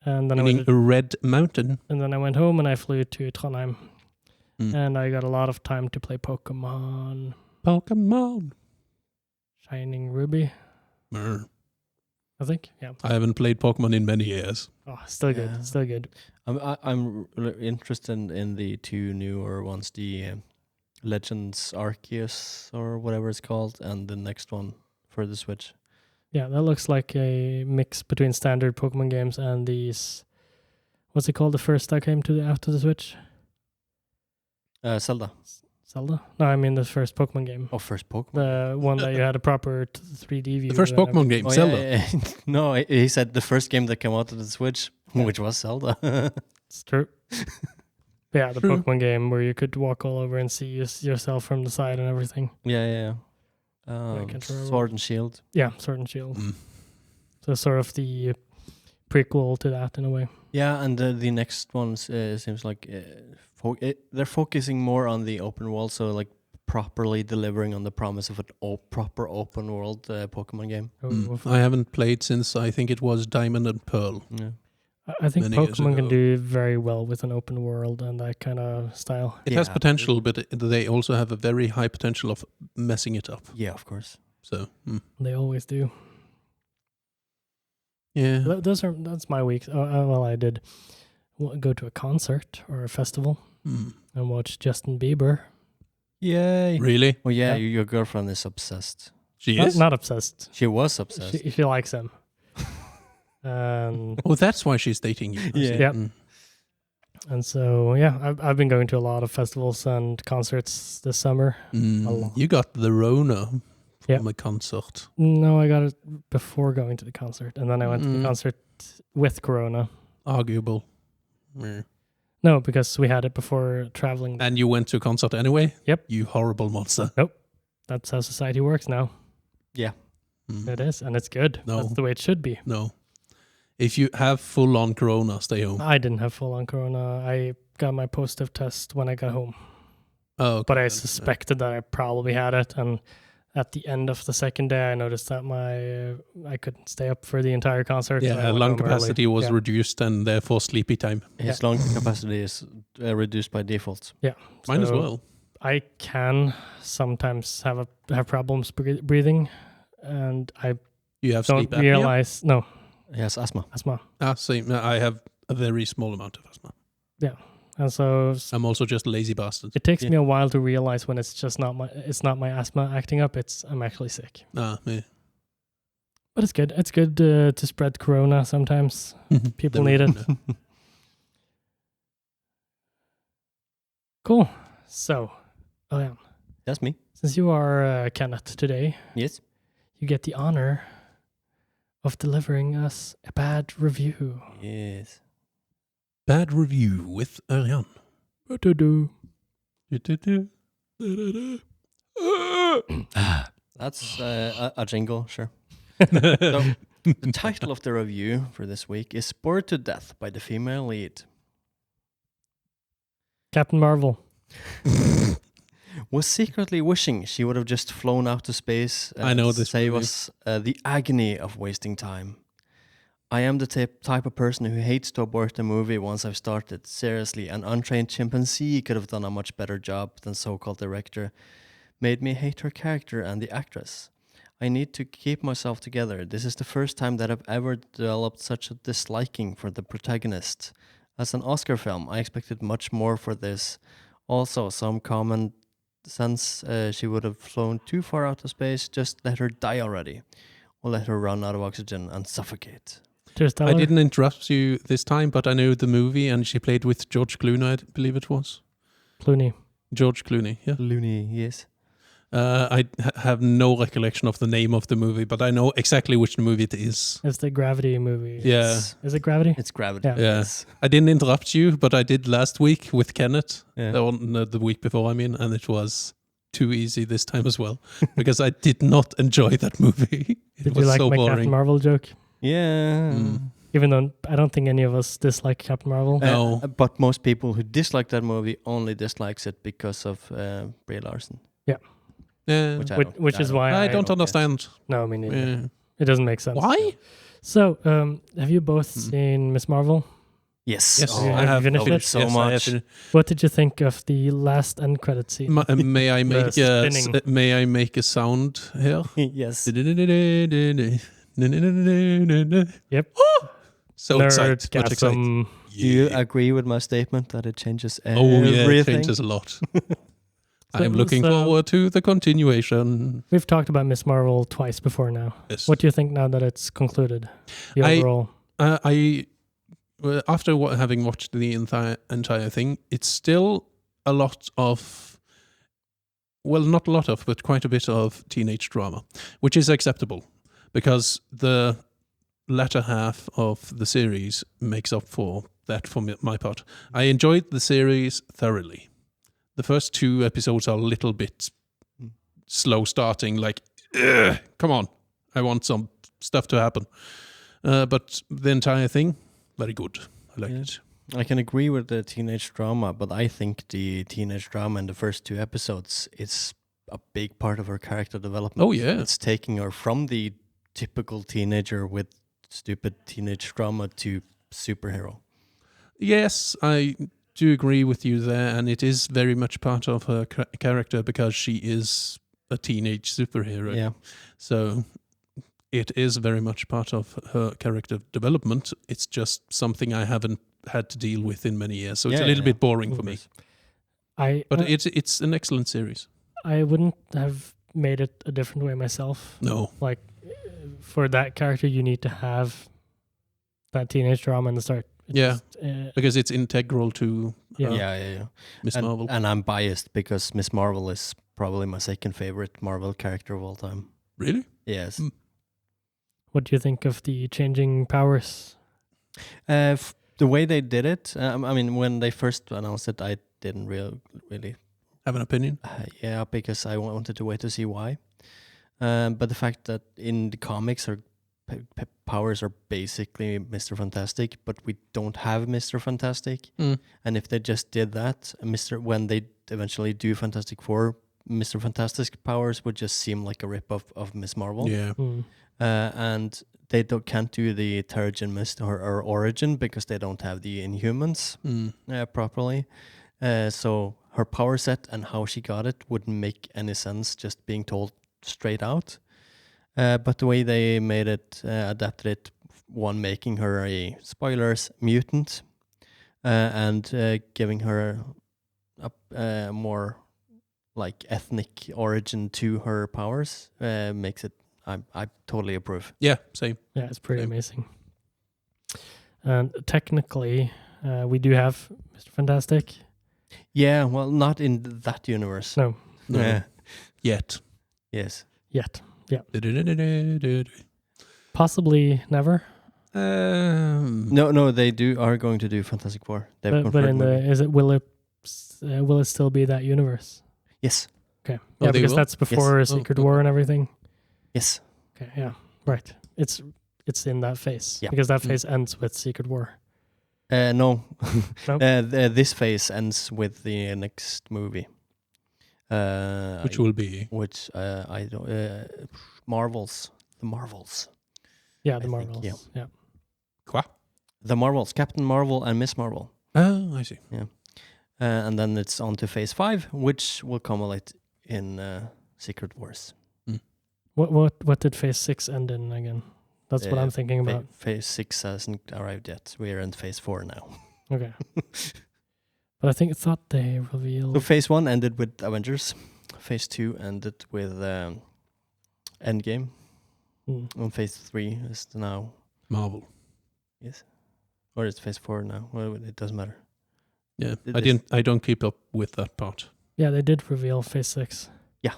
[SPEAKER 1] And then
[SPEAKER 2] Meaning a red mountain.
[SPEAKER 1] And then I went home and I flew to Trondheim.
[SPEAKER 2] Mm.
[SPEAKER 1] And I got a lot of time to play Pokemon. Shining Ruby, I think. Yeah.
[SPEAKER 2] I haven't played Pokemon in many years.
[SPEAKER 1] Oh, still good.
[SPEAKER 3] Yeah.
[SPEAKER 1] Still good.
[SPEAKER 3] I'm really interested in the two newer ones, the Legends Arceus or whatever it's called, and the next one for the Switch.
[SPEAKER 1] Yeah, that looks like a mix between standard Pokemon games and these. What's it called? The first that came to after the Switch?
[SPEAKER 3] Zelda.
[SPEAKER 1] Zelda? No, I mean the first Pokemon game.
[SPEAKER 3] Oh, first Pokemon.
[SPEAKER 1] The one that you had a proper 3D view.
[SPEAKER 2] The first Pokemon game, Zelda.
[SPEAKER 3] Yeah. No, he said the first game that came out of the Switch, which was Zelda.
[SPEAKER 1] It's true. Yeah, the
[SPEAKER 2] True.
[SPEAKER 1] Pokemon game where you could walk all over and see yourself from the side and everything.
[SPEAKER 3] Yeah.
[SPEAKER 1] I can't remember.
[SPEAKER 3] Sword and Shield.
[SPEAKER 1] Yeah, Sword and Shield.
[SPEAKER 2] Mm.
[SPEAKER 1] So sort of the prequel to that in a way.
[SPEAKER 3] Yeah, and the next one seems like they're focusing more on the open world, so like properly delivering on the promise of a proper open world Pokemon game.
[SPEAKER 2] I haven't played since I think it was Diamond and Pearl.
[SPEAKER 3] Yeah.
[SPEAKER 1] I think
[SPEAKER 2] many years
[SPEAKER 1] Pokemon can
[SPEAKER 2] ago.
[SPEAKER 1] do very well with an open world and that kind of style.
[SPEAKER 2] It has
[SPEAKER 3] Yeah.
[SPEAKER 2] potential, but they also have a very high potential of messing it up.
[SPEAKER 3] Yeah, of course.
[SPEAKER 2] So,
[SPEAKER 1] They always do.
[SPEAKER 2] yeah.
[SPEAKER 1] That's my week. Well, I did go to a concert or a festival
[SPEAKER 2] Mm.
[SPEAKER 1] and watch Justin Bieber.
[SPEAKER 3] Yay.
[SPEAKER 2] Really?
[SPEAKER 3] Oh yeah,
[SPEAKER 1] Yeah.
[SPEAKER 3] your girlfriend is obsessed.
[SPEAKER 2] She
[SPEAKER 1] Not,
[SPEAKER 2] is?
[SPEAKER 1] not obsessed.
[SPEAKER 3] She was obsessed.
[SPEAKER 1] She likes him. And
[SPEAKER 2] Oh, that's why she's dating you. I see.
[SPEAKER 3] Yeah.
[SPEAKER 1] Yep.
[SPEAKER 2] Mm.
[SPEAKER 1] and so yeah, I've been going to a lot of festivals and concerts this summer. A lot.
[SPEAKER 2] You got the Rona
[SPEAKER 1] Yeah.
[SPEAKER 2] from a concert.
[SPEAKER 1] No, I got it before going to the concert, and then I went to the
[SPEAKER 2] Mm.
[SPEAKER 1] concert with Corona.
[SPEAKER 2] Arguable. Yeah.
[SPEAKER 1] No, because we had it before traveling.
[SPEAKER 2] And you went to a concert anyway?
[SPEAKER 1] Yep.
[SPEAKER 2] You horrible monster.
[SPEAKER 1] That's how society works now.
[SPEAKER 2] Mm.
[SPEAKER 1] It is, and it's good.
[SPEAKER 2] No.
[SPEAKER 1] That's the way it should be.
[SPEAKER 2] No. If you have full-on Corona, stay home.
[SPEAKER 1] I didn't have full on Corona. I got my positive test when I got home,
[SPEAKER 2] Oh, okay,
[SPEAKER 1] but I
[SPEAKER 2] then.
[SPEAKER 1] suspected that I probably had it. And at the end of the second day, I noticed that I couldn't stay up for the entire concert. so I
[SPEAKER 2] Yeah,
[SPEAKER 1] went
[SPEAKER 2] lung
[SPEAKER 1] home early.
[SPEAKER 2] capacity was
[SPEAKER 1] Yeah.
[SPEAKER 2] reduced and therefore sleepy time.
[SPEAKER 3] His lung capacity is reduced by default.
[SPEAKER 2] Mine as
[SPEAKER 1] So
[SPEAKER 2] well.
[SPEAKER 1] I can sometimes have problems breathing, and I
[SPEAKER 2] You have
[SPEAKER 1] don't
[SPEAKER 2] sleep apnea?
[SPEAKER 1] realize. No,
[SPEAKER 3] He has asthma.
[SPEAKER 1] asthma.
[SPEAKER 2] Same. I have a very small amount of asthma.
[SPEAKER 1] And so
[SPEAKER 2] I'm also just a lazy bastard.
[SPEAKER 1] it takes
[SPEAKER 3] Yeah.
[SPEAKER 1] me a while to realize when it's just not my asthma acting up. I'm actually sick.
[SPEAKER 2] Yeah.
[SPEAKER 1] But it's good. It's good to spread Corona sometimes. People need it. Cool. So, yeah,
[SPEAKER 3] That's me.
[SPEAKER 1] since you are Kenneth today,
[SPEAKER 3] Yes.
[SPEAKER 1] you get the honor of delivering us a bad review.
[SPEAKER 3] Yes.
[SPEAKER 2] Bad review with Örjan.
[SPEAKER 3] That's a jingle, sure. So, the title of the review for this week is Bored to Death by the Female Lead.
[SPEAKER 1] Captain Marvel.
[SPEAKER 3] Was secretly wishing she would have just flown out to space
[SPEAKER 2] I know this
[SPEAKER 3] save
[SPEAKER 2] movie.
[SPEAKER 3] us the agony of wasting time. I am the type of person who hates to abort a movie once I've started. Seriously, an untrained chimpanzee could have done a much better job than so-called director. Made me hate her character and the actress. I need to keep myself together. This is the first time that I've ever developed such a disliking for the protagonist. As an Oscar film, I expected much more for this. Also, some common sense she would have flown too far out of space. Just let her die already. Or let her run out of oxygen and suffocate.
[SPEAKER 1] Interstellar.
[SPEAKER 2] I didn't interrupt you this time, but I know the movie, and she played with George Clooney, I believe it was.
[SPEAKER 1] Clooney.
[SPEAKER 2] George Clooney, yeah.
[SPEAKER 3] Looney, yes.
[SPEAKER 2] I have no recollection of the name of the movie, but I know exactly which movie it is.
[SPEAKER 1] It's the Gravity movie.
[SPEAKER 2] Yeah.
[SPEAKER 1] Is it Gravity?
[SPEAKER 3] It's Gravity.
[SPEAKER 1] Yeah.
[SPEAKER 2] Yeah.
[SPEAKER 3] Yes.
[SPEAKER 2] I didn't interrupt you, but I did last week with Kenneth.
[SPEAKER 3] Yeah.
[SPEAKER 2] The week before, and it was too easy this time as well, because I did not enjoy that movie. It
[SPEAKER 1] Did
[SPEAKER 2] was
[SPEAKER 1] you like
[SPEAKER 2] so
[SPEAKER 1] my Captain
[SPEAKER 2] boring.
[SPEAKER 1] Marvel joke?
[SPEAKER 3] Yeah.
[SPEAKER 1] Even though I don't think any of us dislike Captain Marvel.
[SPEAKER 2] No.
[SPEAKER 3] But most people who dislike that movie only dislikes it because of Brie Larson.
[SPEAKER 2] Yeah.
[SPEAKER 1] Which is why
[SPEAKER 2] I don't understand.
[SPEAKER 1] No, I mean,
[SPEAKER 2] Yeah.
[SPEAKER 1] it doesn't make sense.
[SPEAKER 2] Why?
[SPEAKER 1] So, have you both seen Miss Marvel?
[SPEAKER 3] Yes.
[SPEAKER 2] Yes,
[SPEAKER 1] Oh,
[SPEAKER 2] I have
[SPEAKER 1] finished
[SPEAKER 2] loved
[SPEAKER 1] it
[SPEAKER 3] so
[SPEAKER 2] Yes, I have
[SPEAKER 3] much.
[SPEAKER 2] finished.
[SPEAKER 1] What did you think of the last end credit scene?
[SPEAKER 2] May I make
[SPEAKER 1] spinning.
[SPEAKER 2] may I make a sound here?
[SPEAKER 3] Yes.
[SPEAKER 1] Yep.
[SPEAKER 2] So excited. Much excited.
[SPEAKER 1] Nerdgasm.
[SPEAKER 3] Do you agree with my statement that it changes
[SPEAKER 2] Oh yeah,
[SPEAKER 3] everything?
[SPEAKER 2] it changes a lot. I'm looking forward to the continuation.
[SPEAKER 1] We've talked about Miss Marvel twice before now.
[SPEAKER 2] Yes.
[SPEAKER 1] What do you think now that it's concluded? The overall.
[SPEAKER 2] After having watched the entire thing, it's still a lot of, well, not a lot of, but quite a bit of teenage drama, which is acceptable because the latter half of the series makes up for that for my part. I enjoyed the series thoroughly. The first 2 episodes are a little bit slow starting, like, come on, I want some stuff to happen. But the entire thing, very good. I like it.
[SPEAKER 3] I can agree with the teenage drama, but I think the teenage drama in the first 2 episodes is a big part of her character development.
[SPEAKER 2] Oh, yeah.
[SPEAKER 3] It's taking her from the typical teenager with stupid teenage drama to superhero.
[SPEAKER 2] Yes, I do agree with you there, and it is very much part of her character because she is a teenage superhero.
[SPEAKER 3] Yeah.
[SPEAKER 2] So it is very much part of her character development. It's just something I haven't had to deal with in many years, so it's a little bit boring for me. But it's an excellent series.
[SPEAKER 1] I wouldn't have made it a different way myself.
[SPEAKER 2] No.
[SPEAKER 1] Like, for that character, you need to have that teenage drama in the start.
[SPEAKER 2] Because it's integral to Miss Marvel.
[SPEAKER 3] And I'm biased because Miss Marvel is probably my second favorite Marvel character of all time.
[SPEAKER 2] Really?
[SPEAKER 3] Yes.
[SPEAKER 1] What do you think of the changing powers?
[SPEAKER 3] The way they did it, I mean, when they first announced it, I didn't really
[SPEAKER 2] have an opinion.
[SPEAKER 3] Because I wanted to wait to see why. But the fact that in the comics, her powers are basically Mr. Fantastic, but we don't have Mr. Fantastic. And if they just did that, when they eventually do Fantastic Four, Mr. Fantastic powers would just seem like a rip-off of Miss Marvel.
[SPEAKER 2] Yeah.
[SPEAKER 3] And they can't do the Terrigen Mist or Origin because they don't have the Inhumans properly. So her power set and how she got it wouldn't make any sense just being told straight out. But the way they made it, adapted it, one making her a, spoilers, mutant, and giving her a more like ethnic origin to her powers, makes it, I totally approve.
[SPEAKER 2] Yeah, same.
[SPEAKER 1] Yeah, it's pretty amazing. And technically, we do have Mr. Fantastic.
[SPEAKER 3] Yeah, well, not in that universe.
[SPEAKER 1] No.
[SPEAKER 2] Yet.
[SPEAKER 3] Yes.
[SPEAKER 1] Yet. Yeah. Possibly never.
[SPEAKER 3] No, they are going to do Fantastic Four.
[SPEAKER 1] But in will it still be that universe?
[SPEAKER 3] Yes.
[SPEAKER 1] Okay. Yeah, because that's before Secret War and everything.
[SPEAKER 3] Yes.
[SPEAKER 1] Okay. Yeah. Right. It's in that phase.
[SPEAKER 3] Yeah.
[SPEAKER 1] Because that phase ends with Secret War.
[SPEAKER 3] No.
[SPEAKER 1] No?
[SPEAKER 3] This phase ends with the next movie.
[SPEAKER 2] Which will be?
[SPEAKER 3] Which I don't. Marvels. The Marvels.
[SPEAKER 1] Yeah, the Marvels. Yeah.
[SPEAKER 2] Quoi?
[SPEAKER 3] The Marvels. Captain Marvel and Miss Marvel.
[SPEAKER 2] Oh, I see.
[SPEAKER 3] Yeah. And then it's on to phase 5, which will culminate in Secret Wars.
[SPEAKER 1] What did phase 6 end in again? That's what I'm thinking about.
[SPEAKER 3] Phase 6 hasn't arrived yet. We're in phase 4 now.
[SPEAKER 1] Okay. But I thought they revealed...
[SPEAKER 3] So phase 1 ended with Avengers. Phase 2 ended with Endgame. And phase 3 is now...
[SPEAKER 2] Marvel.
[SPEAKER 3] Yes. Or is phase 4 now? Well, it doesn't matter.
[SPEAKER 2] Yeah, I don't keep up with that part.
[SPEAKER 1] Yeah, they did reveal phase 6.
[SPEAKER 3] Yeah.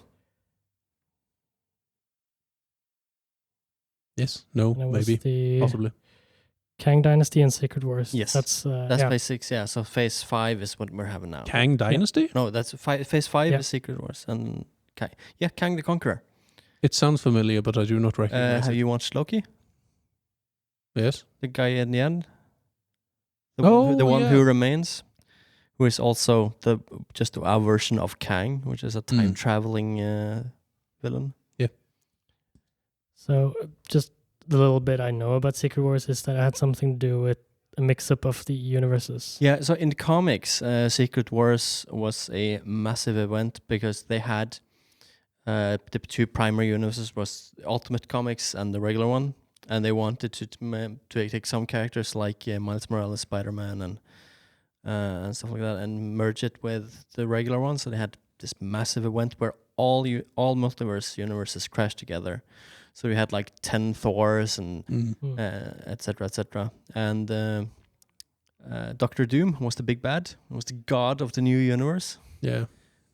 [SPEAKER 2] Yes, no, maybe, possibly.
[SPEAKER 1] Kang Dynasty and Secret Wars.
[SPEAKER 3] Yes.
[SPEAKER 1] That's
[SPEAKER 3] phase 6, yeah. So phase 5 is what we're having now.
[SPEAKER 2] Kang Dynasty?
[SPEAKER 3] Yeah. No, that's phase 5 is Secret Wars. And Kang the Conqueror.
[SPEAKER 2] It sounds familiar, but I do not recognize
[SPEAKER 3] Have
[SPEAKER 2] it.
[SPEAKER 3] you watched Loki?
[SPEAKER 2] Yes.
[SPEAKER 3] The guy in the end.
[SPEAKER 2] Oh,
[SPEAKER 3] the one
[SPEAKER 2] yeah.
[SPEAKER 3] who remains, who is also just our version of Kang, which is a time traveling villain.
[SPEAKER 1] So just the little bit I know about Secret Wars is that it had something to do with a mix-up of the universes.
[SPEAKER 3] Yeah, so in the comics, Secret Wars was a massive event because they had the two primary universes was Ultimate Comics and the regular one, and they wanted to take some characters like Miles Morales, Spider-Man, and stuff like that, and merge it with the regular one. So they had this massive event where all multiverse universes crashed together. So we had like 10 Thors and etc. etc. And Doctor Doom was the big bad. He was the god of the new universe.
[SPEAKER 2] Yeah.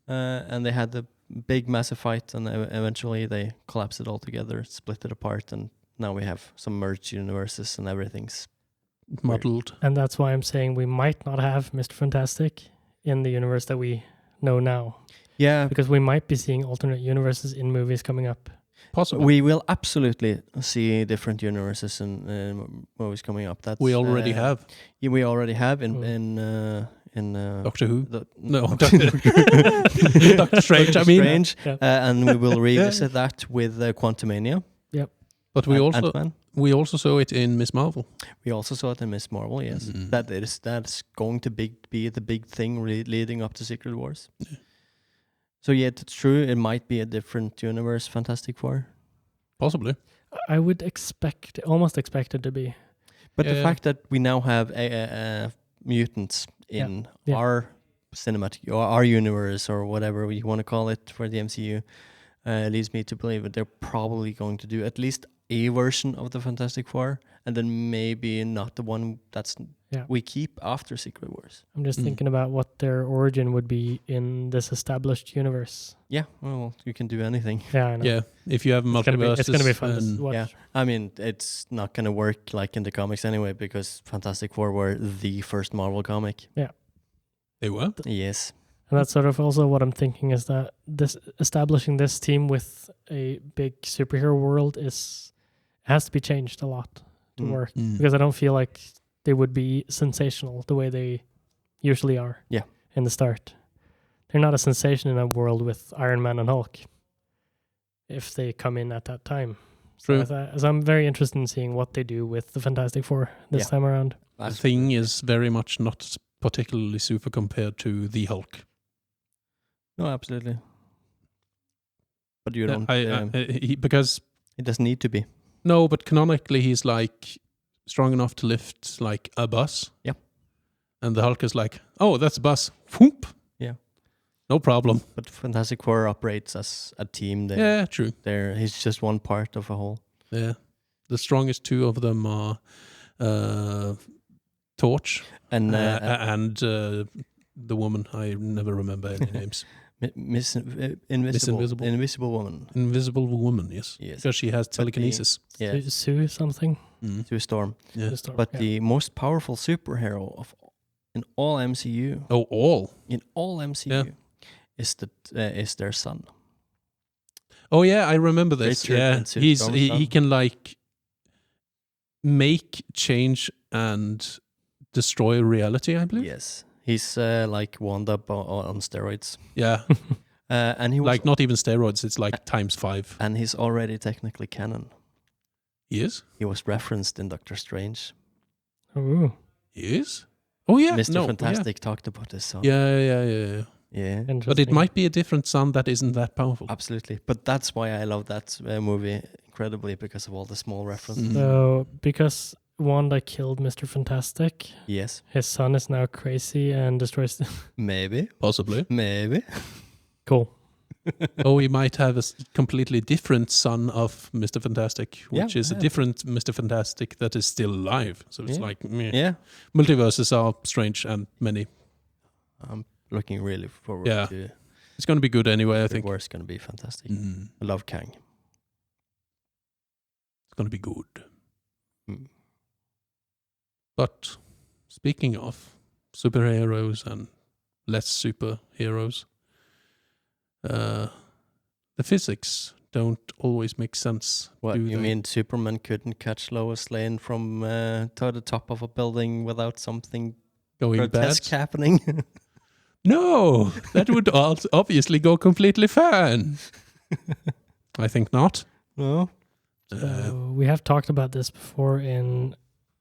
[SPEAKER 3] And they had the big massive fight, and eventually they collapsed it all together, split it apart, and now we have some merged universes and everything's
[SPEAKER 2] muddled.
[SPEAKER 1] And that's why I'm saying we might not have Mr. Fantastic in the universe that we know now.
[SPEAKER 3] Yeah,
[SPEAKER 1] Because we might be seeing alternate universes in movies coming up.
[SPEAKER 2] Possibly.
[SPEAKER 3] we will absolutely see different universes and movies coming up. That's
[SPEAKER 2] We already have.
[SPEAKER 3] Yeah, we already have in
[SPEAKER 2] Doctor Who? No.
[SPEAKER 3] Doctor
[SPEAKER 2] Strange, I mean.
[SPEAKER 3] Strange.
[SPEAKER 1] Yeah.
[SPEAKER 3] And we will revisit that with Quantumania.
[SPEAKER 2] But we also
[SPEAKER 3] Ant-Man.
[SPEAKER 2] we also saw it in Miss Marvel.
[SPEAKER 3] We also saw it in Miss Marvel, yes. That's going to be the big thing leading up to Secret Wars.
[SPEAKER 2] Yeah.
[SPEAKER 3] So yeah, it's true. It might be a different universe, Fantastic Four.
[SPEAKER 2] Possibly.
[SPEAKER 1] I would almost expect it to be.
[SPEAKER 3] But the fact that we now have mutants in our cinematic, or our universe, or whatever you want to call it for the MCU, leads me to believe that they're probably going to do at least a version of the Fantastic Four, and then maybe not the one we keep after Secret Wars.
[SPEAKER 1] I'm just thinking about what their origin would be in this established universe.
[SPEAKER 3] Yeah, well, you can do anything.
[SPEAKER 1] Yeah, I know.
[SPEAKER 2] Yeah, if you have multiverses.
[SPEAKER 1] It's going to be fun to watch.
[SPEAKER 3] Yeah, I mean, it's not going to work like in the comics anyway, because Fantastic Four were the first Marvel comic.
[SPEAKER 1] Yeah.
[SPEAKER 2] They were?
[SPEAKER 3] Yes.
[SPEAKER 1] And that's sort of also what I'm thinking is that establishing this team with a big superhero world has to be changed a lot to work. Because I don't feel like they would be sensational the way they usually are in the start. They're not a sensation in a world with Iron Man and Hulk if they come in at that time.
[SPEAKER 2] True.
[SPEAKER 1] So I'm very interested in seeing what they do with the Fantastic Four this time around.
[SPEAKER 2] The Thing is very much not particularly super compared to the Hulk.
[SPEAKER 3] No, absolutely. But you don't...
[SPEAKER 2] because...
[SPEAKER 3] It doesn't need to be.
[SPEAKER 2] No, but canonically he's like strong enough to lift like a bus.
[SPEAKER 3] Yeah.
[SPEAKER 2] And the Hulk is like, oh, that's a bus. Whoop.
[SPEAKER 3] Yeah.
[SPEAKER 2] No problem.
[SPEAKER 3] But Fantastic Four operates as a team.
[SPEAKER 2] True.
[SPEAKER 3] He's just one part of a whole.
[SPEAKER 2] Yeah. The strongest two of them are Torch and the woman. I never remember any names.
[SPEAKER 3] Invisible Woman.
[SPEAKER 2] Invisible Woman, yes. Because she has telekinesis.
[SPEAKER 1] Sue something.
[SPEAKER 3] Sue Storm.
[SPEAKER 2] Yeah.
[SPEAKER 3] But the most powerful superhero in all MCU.
[SPEAKER 2] Oh, all?
[SPEAKER 3] In all MCU is their son.
[SPEAKER 2] Oh yeah, I remember this.
[SPEAKER 3] Richard,
[SPEAKER 2] he can like make change and destroy reality, I believe.
[SPEAKER 3] Yes. He's like Wanda on steroids.
[SPEAKER 2] Yeah.
[SPEAKER 3] And he was
[SPEAKER 2] like not even steroids, it's like times 5.
[SPEAKER 3] And he's already technically canon.
[SPEAKER 2] He is?
[SPEAKER 3] He was referenced in Doctor Strange.
[SPEAKER 1] Oh.
[SPEAKER 2] He is? Oh yeah.
[SPEAKER 3] Mr. Fantastic talked about his son.
[SPEAKER 2] Yeah. But it might be a different son that isn't that powerful.
[SPEAKER 3] Absolutely. But that's why I love that movie incredibly, because of all the small references.
[SPEAKER 1] So, because Wanda killed Mr. Fantastic.
[SPEAKER 3] Yes.
[SPEAKER 1] His son is now crazy and destroys...
[SPEAKER 3] Maybe.
[SPEAKER 2] Possibly.
[SPEAKER 3] Maybe.
[SPEAKER 1] Cool.
[SPEAKER 2] Oh, he might have a completely different son of Mr. Fantastic, which is a different Mr. Fantastic that is still alive. So it's like... Meh.
[SPEAKER 3] Yeah.
[SPEAKER 2] Multiverses are strange and many.
[SPEAKER 3] I'm looking really forward to...
[SPEAKER 2] It's going to be good anyway, I think.
[SPEAKER 3] It's going to be fantastic.
[SPEAKER 2] Mm.
[SPEAKER 3] I love Kang.
[SPEAKER 2] It's going to be good.
[SPEAKER 3] Mm.
[SPEAKER 2] But speaking of superheroes and less superheroes, the physics don't always make sense.
[SPEAKER 3] What
[SPEAKER 2] do
[SPEAKER 3] you
[SPEAKER 2] they?
[SPEAKER 3] mean? Superman couldn't catch Lois Lane from to the top of a building without something
[SPEAKER 2] Going bad?
[SPEAKER 3] grotesque happening?
[SPEAKER 2] No, that would obviously go completely fine. I think not.
[SPEAKER 3] No.
[SPEAKER 1] So we have talked about this before in,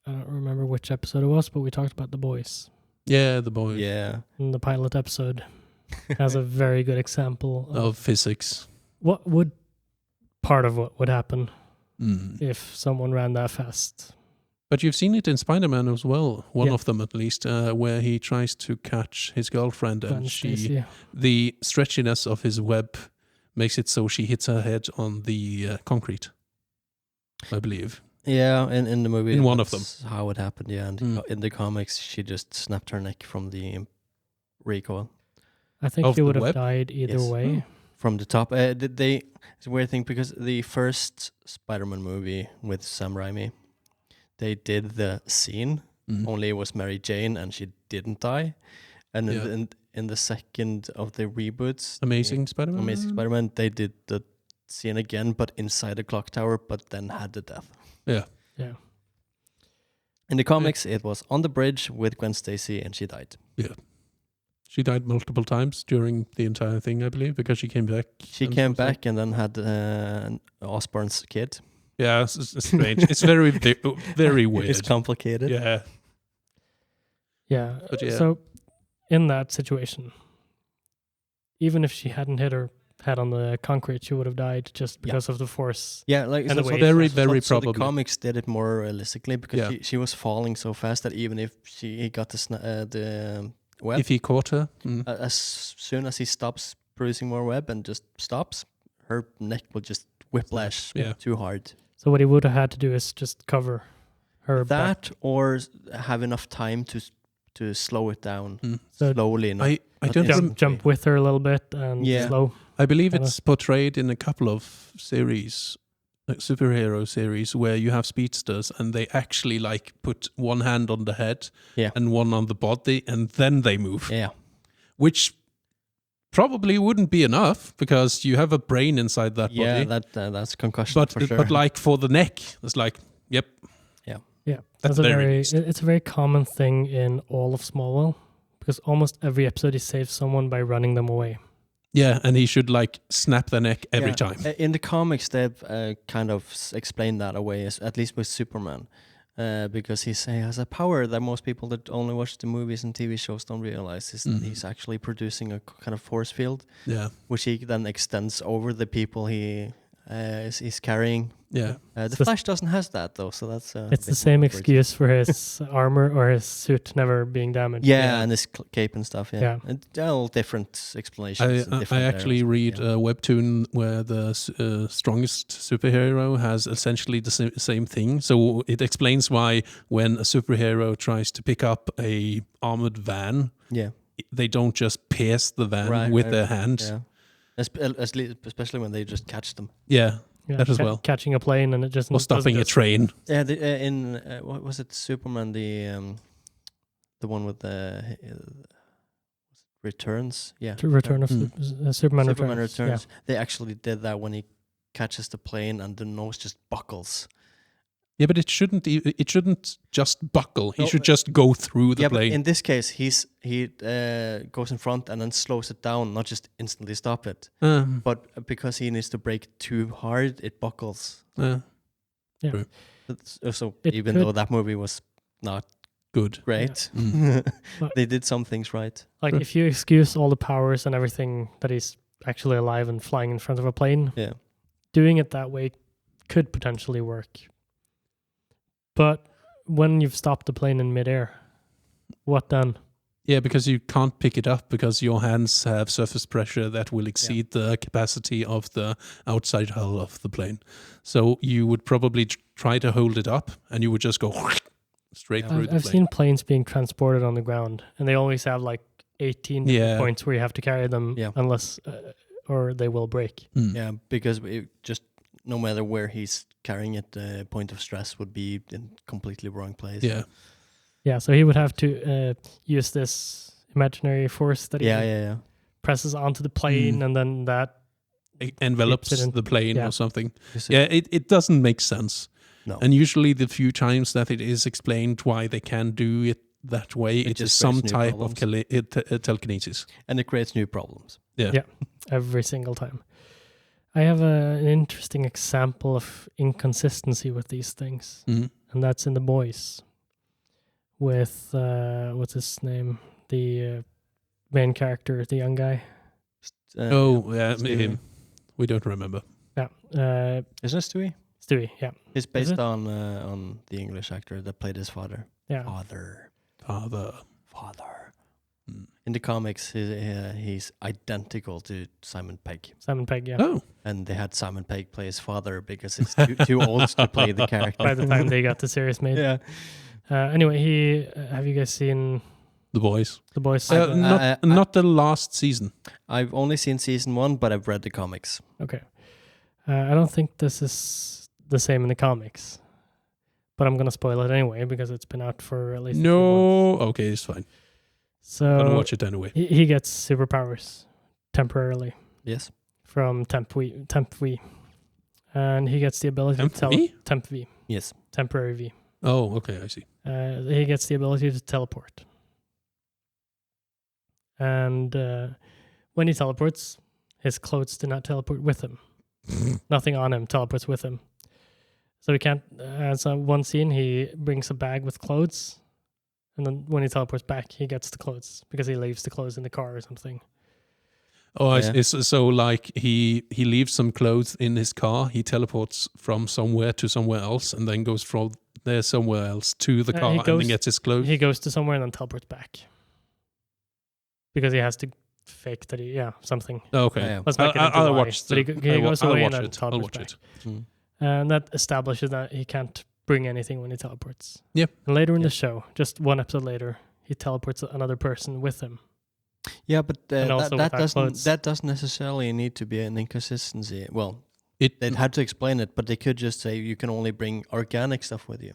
[SPEAKER 1] I don't remember which episode it was, but we talked about The Boys.
[SPEAKER 2] Yeah, the boy
[SPEAKER 3] Yeah.
[SPEAKER 1] In the pilot episode has a very good example
[SPEAKER 2] of physics.
[SPEAKER 1] what would what happen
[SPEAKER 2] Mm.
[SPEAKER 1] if someone ran that fast.
[SPEAKER 2] But you've seen it in Spider-Man as well, one
[SPEAKER 1] Yeah.
[SPEAKER 2] of them at least, where he tries to catch his girlfriend and
[SPEAKER 1] Gwen Stacy.
[SPEAKER 2] the stretchiness of his web makes it so she hits her head on the concrete, I believe.
[SPEAKER 3] Yeah, in the movie,
[SPEAKER 2] In one of
[SPEAKER 3] that's how it happened. Yeah, and in the comics, she just snapped her neck from the recoil
[SPEAKER 1] I think
[SPEAKER 2] Of
[SPEAKER 1] he
[SPEAKER 2] the
[SPEAKER 1] would have
[SPEAKER 2] web?
[SPEAKER 1] died either
[SPEAKER 3] Yes.
[SPEAKER 1] way.
[SPEAKER 3] from the top. Did they? It's a weird thing because the first Spider-Man movie with Sam Raimi, they did the scene.
[SPEAKER 2] Mm.
[SPEAKER 3] Only it was Mary Jane, and she didn't die. And
[SPEAKER 2] Yeah.
[SPEAKER 3] in the second of the reboots,
[SPEAKER 2] Amazing Spider-Man.
[SPEAKER 3] Amazing Spider-Man, they did the scene again, but inside the clock tower, but then had the death.
[SPEAKER 2] Yeah.
[SPEAKER 1] Yeah.
[SPEAKER 3] In the comics, it was on the bridge with Gwen Stacy, and she died.
[SPEAKER 2] She died multiple times during the entire thing, I believe, because she came back.
[SPEAKER 3] She
[SPEAKER 2] and
[SPEAKER 3] came
[SPEAKER 2] stuff like-
[SPEAKER 3] back and then had Osborn's kid.
[SPEAKER 2] Yeah, it's strange. It's very, very weird.
[SPEAKER 3] It's complicated.
[SPEAKER 2] Yeah.
[SPEAKER 1] Yeah.
[SPEAKER 2] But yeah.
[SPEAKER 1] So in that situation, even if she hadn't hit her head on the concrete, she would have died just because of the force.
[SPEAKER 3] Yeah, like
[SPEAKER 1] And the weight.
[SPEAKER 2] Very, very
[SPEAKER 3] so the
[SPEAKER 2] probably.
[SPEAKER 3] comics did it more realistically because
[SPEAKER 2] Yeah.
[SPEAKER 3] she was falling so fast that even if he got the web,
[SPEAKER 2] If he caught her.
[SPEAKER 3] as soon as he stops producing more web and just stops, her neck will just whiplash
[SPEAKER 2] Yeah.
[SPEAKER 3] too hard.
[SPEAKER 1] So what he would have had to do is just cover her back.
[SPEAKER 3] That or have enough time to slow it down
[SPEAKER 1] So
[SPEAKER 3] slowly.
[SPEAKER 2] I
[SPEAKER 3] not
[SPEAKER 2] don't
[SPEAKER 1] jump with her a little bit and
[SPEAKER 3] Yeah.
[SPEAKER 1] slow.
[SPEAKER 2] I believe
[SPEAKER 1] Kinda.
[SPEAKER 2] it's portrayed in a couple of series, like superhero series, where you have speedsters and they actually like put one hand on the head and one on the body and then they move.
[SPEAKER 3] Yeah.
[SPEAKER 2] Which probably wouldn't be enough because you have a brain inside that
[SPEAKER 3] Yeah,
[SPEAKER 2] body.
[SPEAKER 3] that's concussion
[SPEAKER 2] But
[SPEAKER 3] for sure.
[SPEAKER 2] but like for the neck, it's like, yep.
[SPEAKER 1] Yeah,
[SPEAKER 2] That's
[SPEAKER 1] a
[SPEAKER 2] very
[SPEAKER 1] very
[SPEAKER 2] nice.
[SPEAKER 1] it's a very common thing in all of Smallville because almost every episode he saves someone by running them away.
[SPEAKER 2] Yeah, and he should like snap the neck every
[SPEAKER 3] Yeah.
[SPEAKER 2] time.
[SPEAKER 3] In the comics, they've kind of explained that away, at least with Superman, because he has a power that most people that only watch the movies and TV shows don't realize. He's actually producing a kind of force field,
[SPEAKER 2] Yeah.
[SPEAKER 3] which he then extends over the people he is carrying.
[SPEAKER 2] Yeah.
[SPEAKER 3] The Flash doesn't has that though, so that's
[SPEAKER 1] It's the same excuse for his armor or his suit never being damaged.
[SPEAKER 3] Yeah, and his cape and stuff. Yeah,
[SPEAKER 1] Yeah.
[SPEAKER 3] And all different explanations.
[SPEAKER 2] I actually read a webtoon where the strongest superhero has essentially the same thing. So it explains why when a superhero tries to pick up a armored van, they don't just pierce the van with their hand.
[SPEAKER 3] Yeah. Especially when they just catch them.
[SPEAKER 2] Yeah, that as well.
[SPEAKER 1] Catching a plane and it just
[SPEAKER 2] Or stopping a train.
[SPEAKER 3] Yeah, in what was it? Superman, the one with the returns. Yeah,
[SPEAKER 1] Return of Superman
[SPEAKER 3] Returns.
[SPEAKER 1] Yeah.
[SPEAKER 3] They actually did that when he catches the plane and the nose just buckles.
[SPEAKER 2] Yeah, but it shouldn't just buckle. He should just go through the plane.
[SPEAKER 3] But in this case, he goes in front and then slows it down, not just instantly stop it. But because he needs to brake too hard, it buckles.
[SPEAKER 1] Yeah.
[SPEAKER 2] True.
[SPEAKER 3] So
[SPEAKER 1] It
[SPEAKER 3] even
[SPEAKER 1] could-
[SPEAKER 3] though that movie was not
[SPEAKER 2] Good.
[SPEAKER 3] great, they did some things right.
[SPEAKER 1] Like if you excuse all the powers and everything that he's actually alive and flying in front of a plane, doing it that way could potentially work. But when you've stopped the plane in midair, what then?
[SPEAKER 2] Yeah, because you can't pick it up because your hands have surface pressure that will exceed the capacity of the outside hull of the plane. So you would probably try to hold it up and you would just go straight through the
[SPEAKER 1] I've
[SPEAKER 2] plane.
[SPEAKER 1] seen planes being transported on the ground and they always have like 18 different points where you have to carry them unless or they will break.
[SPEAKER 3] Yeah, because it just no matter where he's carrying it, the point of stress would be in completely wrong place.
[SPEAKER 1] Yeah, so he would have to use this imaginary force that he presses onto the plane, and then that
[SPEAKER 2] envelops
[SPEAKER 1] Keeps it in-
[SPEAKER 2] the plane
[SPEAKER 1] yeah.
[SPEAKER 2] or something.
[SPEAKER 3] Because
[SPEAKER 2] Yeah, it doesn't make sense.
[SPEAKER 3] No.
[SPEAKER 2] And usually the few times that it is explained why they can do it that way,
[SPEAKER 3] It
[SPEAKER 2] it is
[SPEAKER 3] just
[SPEAKER 2] some
[SPEAKER 3] creates new
[SPEAKER 2] type of
[SPEAKER 3] problems.
[SPEAKER 2] telekinesis.
[SPEAKER 3] And it creates new problems.
[SPEAKER 1] Yeah. Every single time. I have an interesting example of inconsistency with these things,
[SPEAKER 2] Mhm.
[SPEAKER 1] and that's in The Boys. With what's his name? The main character, the young guy.
[SPEAKER 3] Stewie.
[SPEAKER 2] Him. We don't remember.
[SPEAKER 1] Yeah,
[SPEAKER 3] Isn't it Stewie?
[SPEAKER 1] Stewie. Yeah,
[SPEAKER 3] He's
[SPEAKER 1] it?
[SPEAKER 3] based on the English actor that played his father.
[SPEAKER 1] yeah.
[SPEAKER 3] Father.
[SPEAKER 2] Mm.
[SPEAKER 3] In the comics, he's identical to Simon Pegg.
[SPEAKER 1] Simon Pegg. Yeah.
[SPEAKER 2] Oh,
[SPEAKER 3] And they had Simon Pegg play his father because he's too old to play the character.
[SPEAKER 1] By the time they got the series made.
[SPEAKER 3] Yeah.
[SPEAKER 1] Anyway, have you guys seen
[SPEAKER 2] The Boys.
[SPEAKER 1] The Boys?
[SPEAKER 2] Not the last season.
[SPEAKER 3] I've only seen season 1, but I've read the comics.
[SPEAKER 1] Okay. I don't think this is the same in the comics, but I'm gonna spoil it anyway because it's been out for at least a few months.
[SPEAKER 2] No. Okay, it's fine.
[SPEAKER 1] So
[SPEAKER 2] I'm gonna watch it anyway.
[SPEAKER 1] he gets superpowers temporarily
[SPEAKER 3] Yes.
[SPEAKER 1] from Temp V, and he gets the ability
[SPEAKER 2] Temp
[SPEAKER 1] to tell
[SPEAKER 2] V?
[SPEAKER 1] Temp V,
[SPEAKER 3] Yes.
[SPEAKER 1] temporary V.
[SPEAKER 2] Oh, okay, I see.
[SPEAKER 1] He gets the ability to teleport, and when he teleports, his clothes do not teleport with him. Nothing on him teleports with him. So he can't. So one scene, he brings a bag with clothes, and then when he teleports back, he gets the clothes because he leaves the clothes in the car or something.
[SPEAKER 2] Oh,
[SPEAKER 3] Yeah.
[SPEAKER 2] so like he leaves some clothes in his car. He teleports from somewhere to somewhere else, and then goes from there somewhere else to the car, and then gets his clothes.
[SPEAKER 1] He goes to somewhere and then teleports back because he has to fake that something.
[SPEAKER 2] Okay,
[SPEAKER 3] Yeah.
[SPEAKER 1] Let's not get into
[SPEAKER 2] I'll
[SPEAKER 1] why,
[SPEAKER 2] watch.
[SPEAKER 1] but he goes
[SPEAKER 2] I'll
[SPEAKER 1] away
[SPEAKER 2] watch
[SPEAKER 1] and then
[SPEAKER 2] it. I'll
[SPEAKER 1] teleports
[SPEAKER 2] watch
[SPEAKER 1] back.
[SPEAKER 2] it.
[SPEAKER 1] And that establishes that he can't bring anything when he teleports.
[SPEAKER 2] Yep.
[SPEAKER 1] And later in
[SPEAKER 3] Yep.
[SPEAKER 1] the show, just one episode later, he teleports another person with him.
[SPEAKER 3] Yeah, but
[SPEAKER 1] And also
[SPEAKER 3] that
[SPEAKER 1] without clothes.
[SPEAKER 3] doesn't necessarily need to be an inconsistency. Well,
[SPEAKER 2] It
[SPEAKER 3] they'd had to explain it, but they could just say you can only bring organic stuff with you.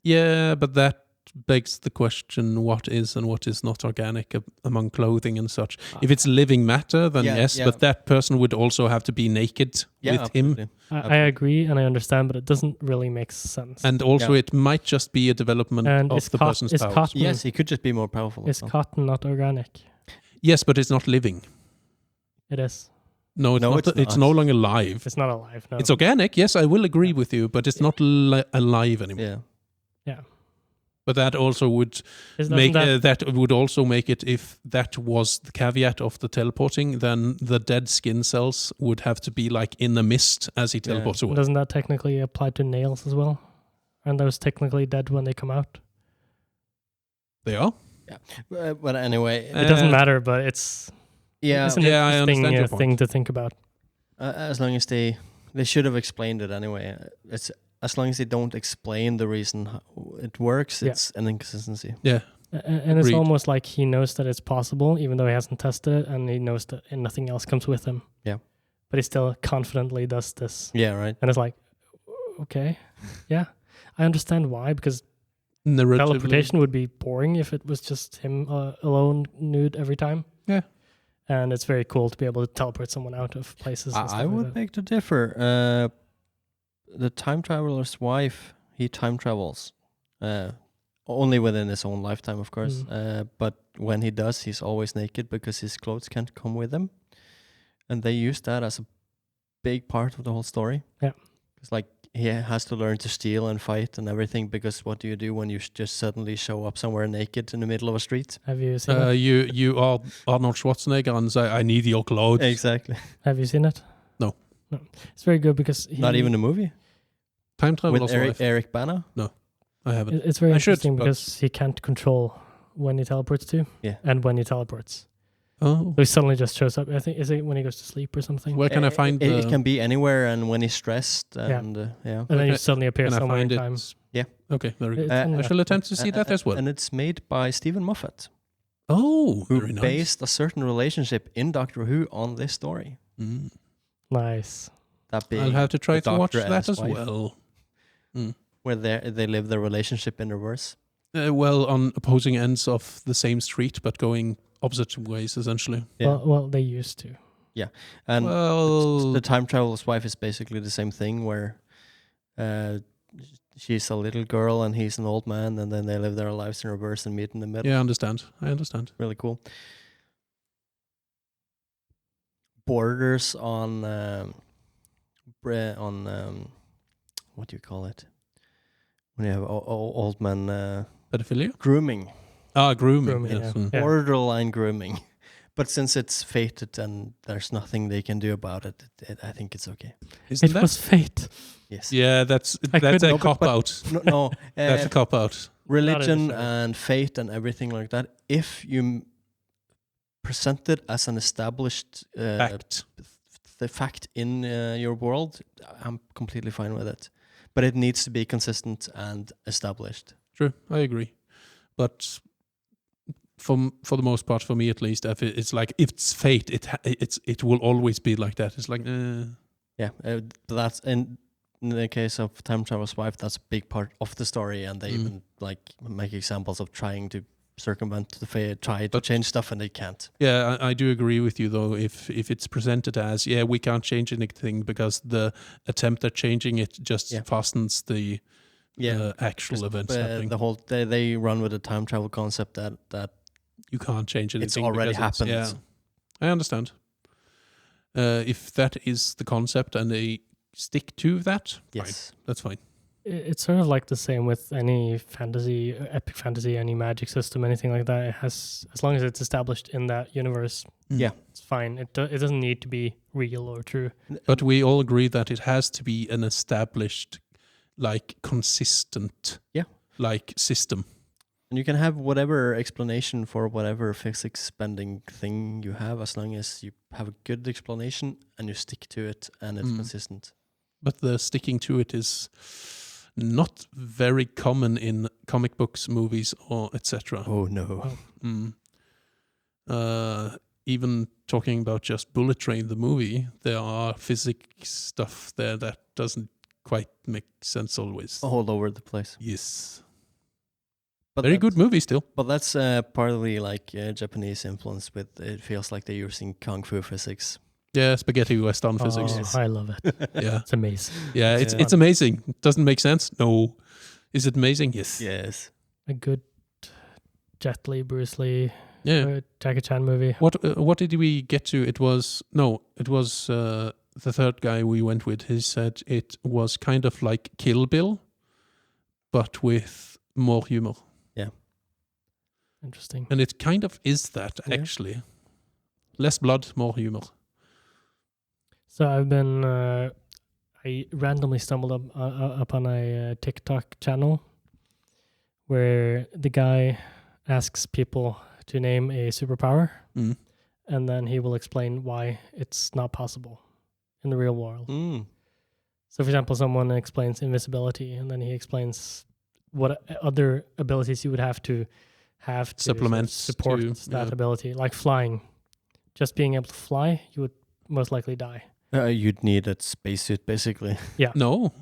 [SPEAKER 2] Yeah, but that begs the question: what is and what is not organic among clothing and such? If it's living matter, then
[SPEAKER 3] Yeah,
[SPEAKER 2] yes,
[SPEAKER 3] yeah.
[SPEAKER 2] but that person would also have to be naked with him.
[SPEAKER 3] absolutely.
[SPEAKER 1] I agree and I understand, but it doesn't really make sense.
[SPEAKER 2] And also,
[SPEAKER 3] Yeah.
[SPEAKER 2] it might just be a development
[SPEAKER 1] And
[SPEAKER 2] of
[SPEAKER 1] is
[SPEAKER 2] the
[SPEAKER 1] cot-
[SPEAKER 2] person's
[SPEAKER 1] is
[SPEAKER 2] powers.
[SPEAKER 1] cotton-
[SPEAKER 3] Yes, he could just be more powerful.
[SPEAKER 1] Is cotton not organic?
[SPEAKER 2] Yes, but it's not living.
[SPEAKER 1] It is.
[SPEAKER 2] No, it's
[SPEAKER 3] No,
[SPEAKER 2] not.
[SPEAKER 3] it's
[SPEAKER 2] It's
[SPEAKER 3] not.
[SPEAKER 2] no longer live.
[SPEAKER 1] It's not alive. No.
[SPEAKER 2] It's organic. Yes, I will agree with you, but it's not alive anymore.
[SPEAKER 3] Yeah.
[SPEAKER 2] But that also would
[SPEAKER 1] Doesn't
[SPEAKER 2] make
[SPEAKER 1] that-
[SPEAKER 2] that would also make it, if that was the caveat of the teleporting, then the dead skin cells would have to be like in the mist as he teleports away.
[SPEAKER 1] Doesn't that technically apply to nails as well? Aren't those technically dead when they come out?
[SPEAKER 2] They are.
[SPEAKER 3] But anyway,
[SPEAKER 1] It doesn't matter, but it's an
[SPEAKER 2] I
[SPEAKER 1] interesting
[SPEAKER 2] understand your point.
[SPEAKER 1] thing to think about.
[SPEAKER 3] as long as they should have explained it anyway. It's as long as they don't explain the reason how it works,
[SPEAKER 1] Yeah.
[SPEAKER 3] it's an inconsistency.
[SPEAKER 2] Yeah.
[SPEAKER 1] And it's
[SPEAKER 2] Agreed.
[SPEAKER 1] almost like he knows that it's possible, even though he hasn't tested it, and he knows that nothing else comes with him.
[SPEAKER 3] Yeah.
[SPEAKER 1] But he still confidently does this.
[SPEAKER 3] Yeah, right.
[SPEAKER 1] And it's like, okay, yeah, I understand why, because
[SPEAKER 2] Narratively.
[SPEAKER 1] teleportation would be boring if it was just him alone, nude every time.
[SPEAKER 2] Yeah.
[SPEAKER 1] And it's very cool to be able to teleport someone out of places. And stuff
[SPEAKER 3] I
[SPEAKER 1] like
[SPEAKER 3] would
[SPEAKER 1] that.
[SPEAKER 3] beg to differ. The time traveler's wife, he time travels. Only within his own lifetime, of course. But when he does, he's always naked because his clothes can't come with him. And they use that as a big part of the whole story.
[SPEAKER 1] Yeah.
[SPEAKER 3] It's like he has to learn to steal and fight and everything, because what do you do when you just suddenly show up somewhere naked in the middle of a street?
[SPEAKER 1] Have you seen it?
[SPEAKER 2] You are Arnold Schwarzenegger and say, I need your clothes.
[SPEAKER 3] Exactly.
[SPEAKER 1] Have you seen it?
[SPEAKER 2] No.
[SPEAKER 1] It's very good because
[SPEAKER 3] Not even a movie?
[SPEAKER 2] Time travel
[SPEAKER 3] With
[SPEAKER 2] also.
[SPEAKER 3] Eric Bana?
[SPEAKER 2] I haven't.
[SPEAKER 1] It's very
[SPEAKER 2] I should,
[SPEAKER 1] interesting
[SPEAKER 2] but-
[SPEAKER 1] because he can't control when he teleports to and when he teleports.
[SPEAKER 2] Oh.
[SPEAKER 1] So he suddenly just shows up. I think, is it when he goes to sleep or something?
[SPEAKER 2] Where can I find
[SPEAKER 3] It can be anywhere, and when he's stressed, and
[SPEAKER 1] And then he
[SPEAKER 2] Okay.
[SPEAKER 1] suddenly appears
[SPEAKER 2] Can I
[SPEAKER 1] somewhere in
[SPEAKER 2] find
[SPEAKER 1] time.
[SPEAKER 2] it?
[SPEAKER 3] Yeah.
[SPEAKER 2] Okay, very good.
[SPEAKER 1] It's on
[SPEAKER 2] I shall attempt to see that as well.
[SPEAKER 3] And it's made by Stephen Moffat,
[SPEAKER 2] Oh,
[SPEAKER 3] who
[SPEAKER 2] very nice.
[SPEAKER 3] based a certain relationship in Doctor Who on this story.
[SPEAKER 2] Mm.
[SPEAKER 1] Nice.
[SPEAKER 3] That big,
[SPEAKER 2] I'll have to try
[SPEAKER 3] the
[SPEAKER 2] to watch
[SPEAKER 3] Doctor and
[SPEAKER 2] that
[SPEAKER 3] his
[SPEAKER 2] as
[SPEAKER 3] wife.
[SPEAKER 2] well.
[SPEAKER 3] where they live their relationship in reverse.
[SPEAKER 2] Well, on opposing ends of the same street, but going opposite ways, essentially.
[SPEAKER 3] Yeah.
[SPEAKER 1] Well, they used to.
[SPEAKER 3] And
[SPEAKER 2] Well,
[SPEAKER 3] the time traveler's wife is basically the same thing, where she's a little girl and he's an old man, and then they live their lives in reverse and meet in the middle.
[SPEAKER 2] yeah, I understand.
[SPEAKER 3] Really cool. Borders on what do you call it when you have old man
[SPEAKER 2] Pedophilia?
[SPEAKER 3] grooming,
[SPEAKER 2] Grooming. Yes.
[SPEAKER 1] yeah.
[SPEAKER 2] Mm.
[SPEAKER 3] borderline grooming. But since it's fated and there's nothing they can do about it, I think it's okay.
[SPEAKER 2] Isn't
[SPEAKER 1] It
[SPEAKER 2] that?
[SPEAKER 1] was fate.
[SPEAKER 3] Yes.
[SPEAKER 2] Yeah, that's
[SPEAKER 1] I
[SPEAKER 2] a
[SPEAKER 1] couldn't-
[SPEAKER 2] cop out.
[SPEAKER 3] No,
[SPEAKER 2] That's a cop out.
[SPEAKER 3] religion
[SPEAKER 1] Not
[SPEAKER 3] and fate and everything like that. If you present it as an established
[SPEAKER 2] Fact.
[SPEAKER 3] the fact in your world, I'm completely fine with it. But it needs to be consistent and established.
[SPEAKER 2] True, I agree. But for the most part, for me at least, it's like if it's fate, it will always be like that. It's like,
[SPEAKER 3] Yeah, that's in the case of Time Traveler's Wife, that's a big part of the story, and they even like make examples of trying to circumvent the fate, try to change stuff, and they can't.
[SPEAKER 2] yeah, I do agree with you though. If it's presented as we can't change anything because the attempt at changing it just fastens the actual events happening.
[SPEAKER 3] The whole they run with a time travel concept that
[SPEAKER 2] You can't change anything.
[SPEAKER 3] it's already
[SPEAKER 2] because
[SPEAKER 3] happened.
[SPEAKER 2] Yeah, I understand. If that is the concept and they stick to that,
[SPEAKER 3] Yes.
[SPEAKER 2] fine, that's fine.
[SPEAKER 1] It's sort of like the same with any fantasy, epic fantasy, any magic system, anything like that. It has, as long as it's established in that universe,
[SPEAKER 3] Yeah.
[SPEAKER 1] it's fine. It doesn't need to be real or true.
[SPEAKER 2] But we all agree that it has to be an established, like consistent, like system.
[SPEAKER 3] And you can have whatever explanation for whatever physics bending thing you have, as long as you have a good explanation and you stick to it and it's consistent.
[SPEAKER 2] But the sticking to it is not very common in comic books, movies, or etc.
[SPEAKER 3] Oh no.
[SPEAKER 2] Even talking about just Bullet Train, the movie, there are physics stuff there that doesn't quite make sense always.
[SPEAKER 3] All over the place.
[SPEAKER 2] Yes.
[SPEAKER 3] But
[SPEAKER 2] Very good movie still.
[SPEAKER 3] But that's partly like Japanese influence with, it feels like they're using Kung Fu physics.
[SPEAKER 2] Yeah, spaghetti western physics.
[SPEAKER 1] Oh, I love it.
[SPEAKER 2] Yeah.
[SPEAKER 1] It's amazing.
[SPEAKER 2] Yeah, it's amazing. It doesn't make sense. No. Is it amazing? Yes.
[SPEAKER 3] Yes.
[SPEAKER 1] A good Jet Li, Bruce Lee,
[SPEAKER 2] Yeah.
[SPEAKER 1] Jackie Chan movie.
[SPEAKER 2] What did we get to? It was the third guy we went with. He said it was kind of like Kill Bill, but with more humor.
[SPEAKER 3] Yeah.
[SPEAKER 1] Interesting.
[SPEAKER 2] And it kind of is that,
[SPEAKER 3] Yeah.
[SPEAKER 2] actually. Less blood, more humor.
[SPEAKER 1] So I've been, I randomly stumbled upon a TikTok channel where the guy asks people to name a superpower, and then he will explain why it's not possible in the real world. So, for example, someone explains invisibility, and then he explains what other abilities you would have to
[SPEAKER 2] Supplement
[SPEAKER 1] support that ability, like flying. Just being able to fly, you would most likely die.
[SPEAKER 3] You'd need a spacesuit, basically.
[SPEAKER 1] Yeah.
[SPEAKER 2] No.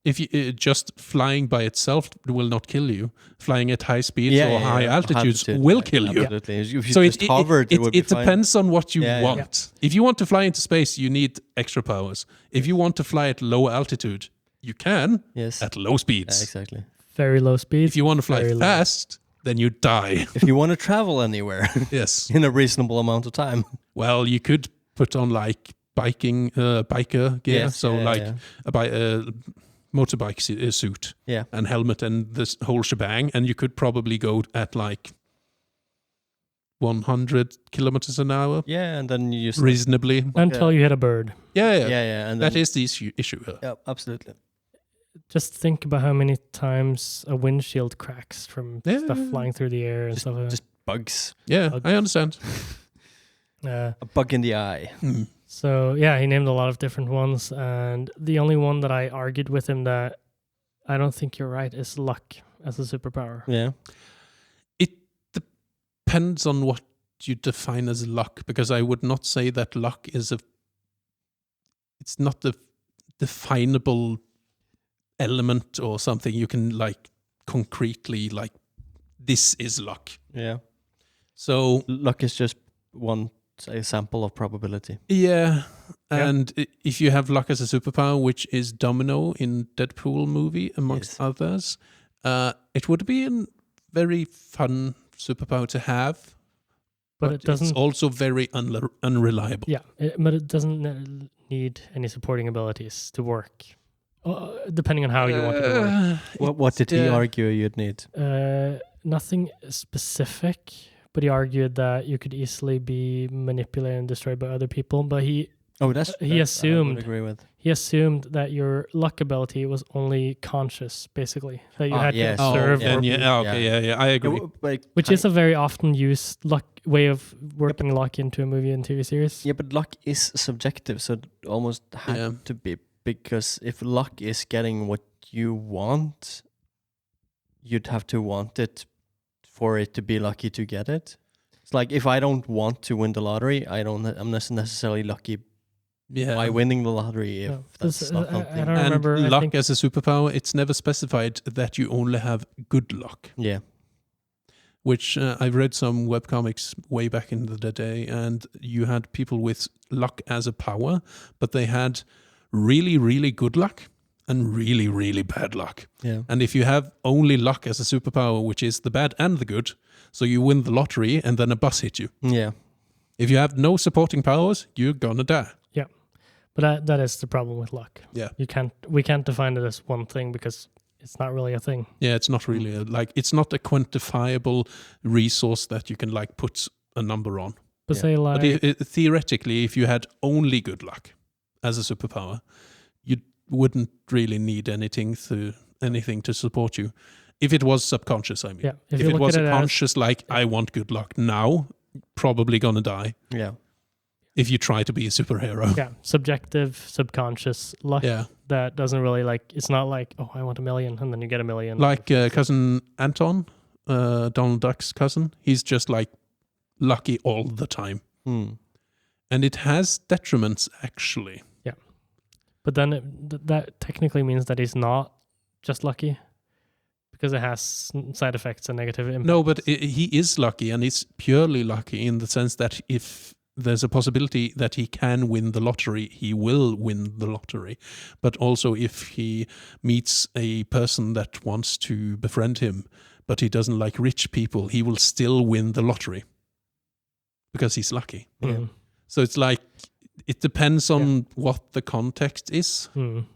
[SPEAKER 2] If you just flying by itself will not kill you. Flying at high speeds or high altitudes will kill you.
[SPEAKER 3] Absolutely. If you
[SPEAKER 2] So
[SPEAKER 3] just hovered, it would be fine.
[SPEAKER 2] depends on what you
[SPEAKER 3] Yeah,
[SPEAKER 2] want. If you want to fly into space, you need extra powers. If you want to fly at low altitude, you can
[SPEAKER 3] Yes.
[SPEAKER 2] at low speeds.
[SPEAKER 3] Exactly.
[SPEAKER 1] Very low speed.
[SPEAKER 2] If you want to fly
[SPEAKER 1] very low.
[SPEAKER 2] fast, then you die.
[SPEAKER 3] If you want to travel anywhere
[SPEAKER 2] Yes.
[SPEAKER 3] in a reasonable amount of time.
[SPEAKER 2] Well, you could put on like biker gear,
[SPEAKER 3] Yes,
[SPEAKER 2] so
[SPEAKER 3] yeah,
[SPEAKER 2] like
[SPEAKER 3] yeah.
[SPEAKER 2] a motorbike suit
[SPEAKER 3] Yeah.
[SPEAKER 2] and helmet and this whole shebang, and you could probably go at like 100 kilometers an hour
[SPEAKER 3] Yeah, and then you just
[SPEAKER 2] reasonably.
[SPEAKER 1] Until you hit a bird.
[SPEAKER 2] Yeah,
[SPEAKER 3] yeah, and then,
[SPEAKER 2] that is the issue.
[SPEAKER 3] yeah, absolutely.
[SPEAKER 1] Just think about how many times a windshield cracks from
[SPEAKER 2] Yeah.
[SPEAKER 1] stuff flying through the air and stuff like that.
[SPEAKER 3] Just bugs.
[SPEAKER 2] Yeah, I understand.
[SPEAKER 3] A bug in the eye.
[SPEAKER 1] So yeah, he named a lot of different ones, and the only one that I argued with him that I don't think you're right is luck as a superpower.
[SPEAKER 3] Yeah.
[SPEAKER 2] It depends on what you define as luck, because I would not say that luck is it's not the definable element or something you can like concretely like this is luck.
[SPEAKER 3] Yeah.
[SPEAKER 2] So
[SPEAKER 3] Luck is just one a sample of probability.
[SPEAKER 2] Yeah, and if you have luck as a superpower, which is Domino in Deadpool movie, amongst others, it would be a very fun superpower to have.
[SPEAKER 1] But it doesn't.
[SPEAKER 2] It's also very unreliable.
[SPEAKER 1] Yeah, but it doesn't need any supporting abilities to work, depending on how you want it to work.
[SPEAKER 3] What did he argue you'd need?
[SPEAKER 1] Nothing specific, but he argued that you could easily be manipulated and destroyed by other people. But he assumed
[SPEAKER 3] I would agree with.
[SPEAKER 1] He assumed that your luck ability was only conscious, basically, that you had to observe.
[SPEAKER 2] I agree.
[SPEAKER 1] Which is a very often used way of working luck into a movie and TV series.
[SPEAKER 3] Yeah, but luck is subjective, so it almost had to be, because if luck is getting what you want, you'd have to want it for it to be lucky to get it. It's like if I don't want to win the lottery, I'm not necessarily lucky by winning the lottery. If that's not something.
[SPEAKER 1] I don't remember.
[SPEAKER 2] And luck as a superpower, it's never specified that you only have good luck.
[SPEAKER 3] Yeah.
[SPEAKER 2] Which I've read some webcomics way back in the day, and you had people with luck as a power, but they had really, really good luck and really, really bad luck.
[SPEAKER 3] Yeah.
[SPEAKER 2] And if you have only luck as a superpower, which is the bad and the good, so you win the lottery and then a bus hit you.
[SPEAKER 3] Yeah.
[SPEAKER 2] If you have no supporting powers, you're gonna die.
[SPEAKER 1] Yeah. But that is the problem with luck.
[SPEAKER 2] Yeah.
[SPEAKER 1] We can't define it as one thing because it's not really a thing.
[SPEAKER 2] Yeah, it's not really it's not a quantifiable resource that you can put a number on.
[SPEAKER 1] But say
[SPEAKER 2] but theoretically, if you had only good luck as a superpower, you wouldn't really need anything to support you. If it was subconscious, I mean.
[SPEAKER 1] Yeah.
[SPEAKER 2] If it was conscious, I want good luck now, probably gonna die.
[SPEAKER 3] Yeah.
[SPEAKER 2] If you try to be a superhero.
[SPEAKER 1] Yeah, subjective, subconscious luck. Yeah. That doesn't really it's not like, oh, I want 1 million, and then you get 1 million.
[SPEAKER 2] Like cousin Anton, Donald Duck's cousin, he's just lucky all the time. And it has detriments, actually.
[SPEAKER 1] Yeah. But then that technically means that he's not just lucky, because it has side effects and negative impacts.
[SPEAKER 2] No, but he is lucky, and he's purely lucky in the sense that if there's a possibility that he can win the lottery, he will win the lottery. But also if he meets a person that wants to befriend him, but he doesn't like rich people, he will still win the lottery because he's lucky.
[SPEAKER 1] Mm.
[SPEAKER 2] So it's it depends on what the context is.
[SPEAKER 1] Mm.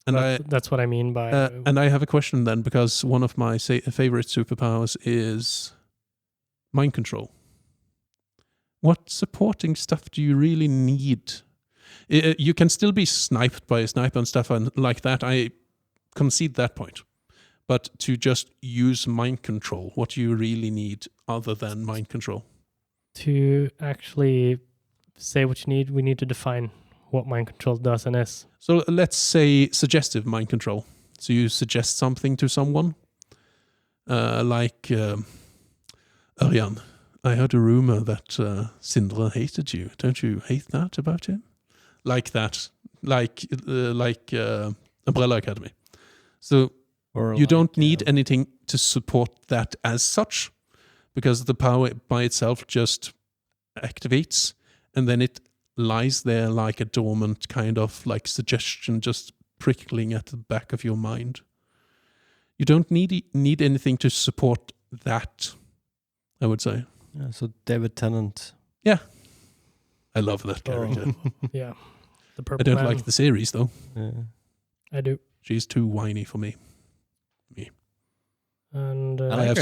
[SPEAKER 2] And
[SPEAKER 1] that's what I mean by...
[SPEAKER 2] and I have a question then, because one of my favorite superpowers is mind control. What supporting stuff do you really need? You can still be sniped by a sniper and stuff like that. I concede that point. But to just use mind control, what do you really need other than mind control?
[SPEAKER 1] To actually say what you need, we need to define what mind control does and is.
[SPEAKER 2] So let's say suggestive mind control. So you suggest something to someone, Örjan, I heard a rumor that Sindre hated you. Don't you hate that about him? Like that. Like Umbrella Academy. So you don't need anything to support that as such, because the power by itself just activates, and then it lies there like a dormant kind of suggestion just prickling at the back of your mind. You don't need anything to support that, I would say.
[SPEAKER 3] Yeah, so David Tennant.
[SPEAKER 2] Yeah. I love that character.
[SPEAKER 1] Yeah. The Purple
[SPEAKER 2] I don't
[SPEAKER 1] Man.
[SPEAKER 2] like the series, though.
[SPEAKER 3] Yeah.
[SPEAKER 1] I do.
[SPEAKER 2] She's too whiny for me.
[SPEAKER 1] And
[SPEAKER 2] I have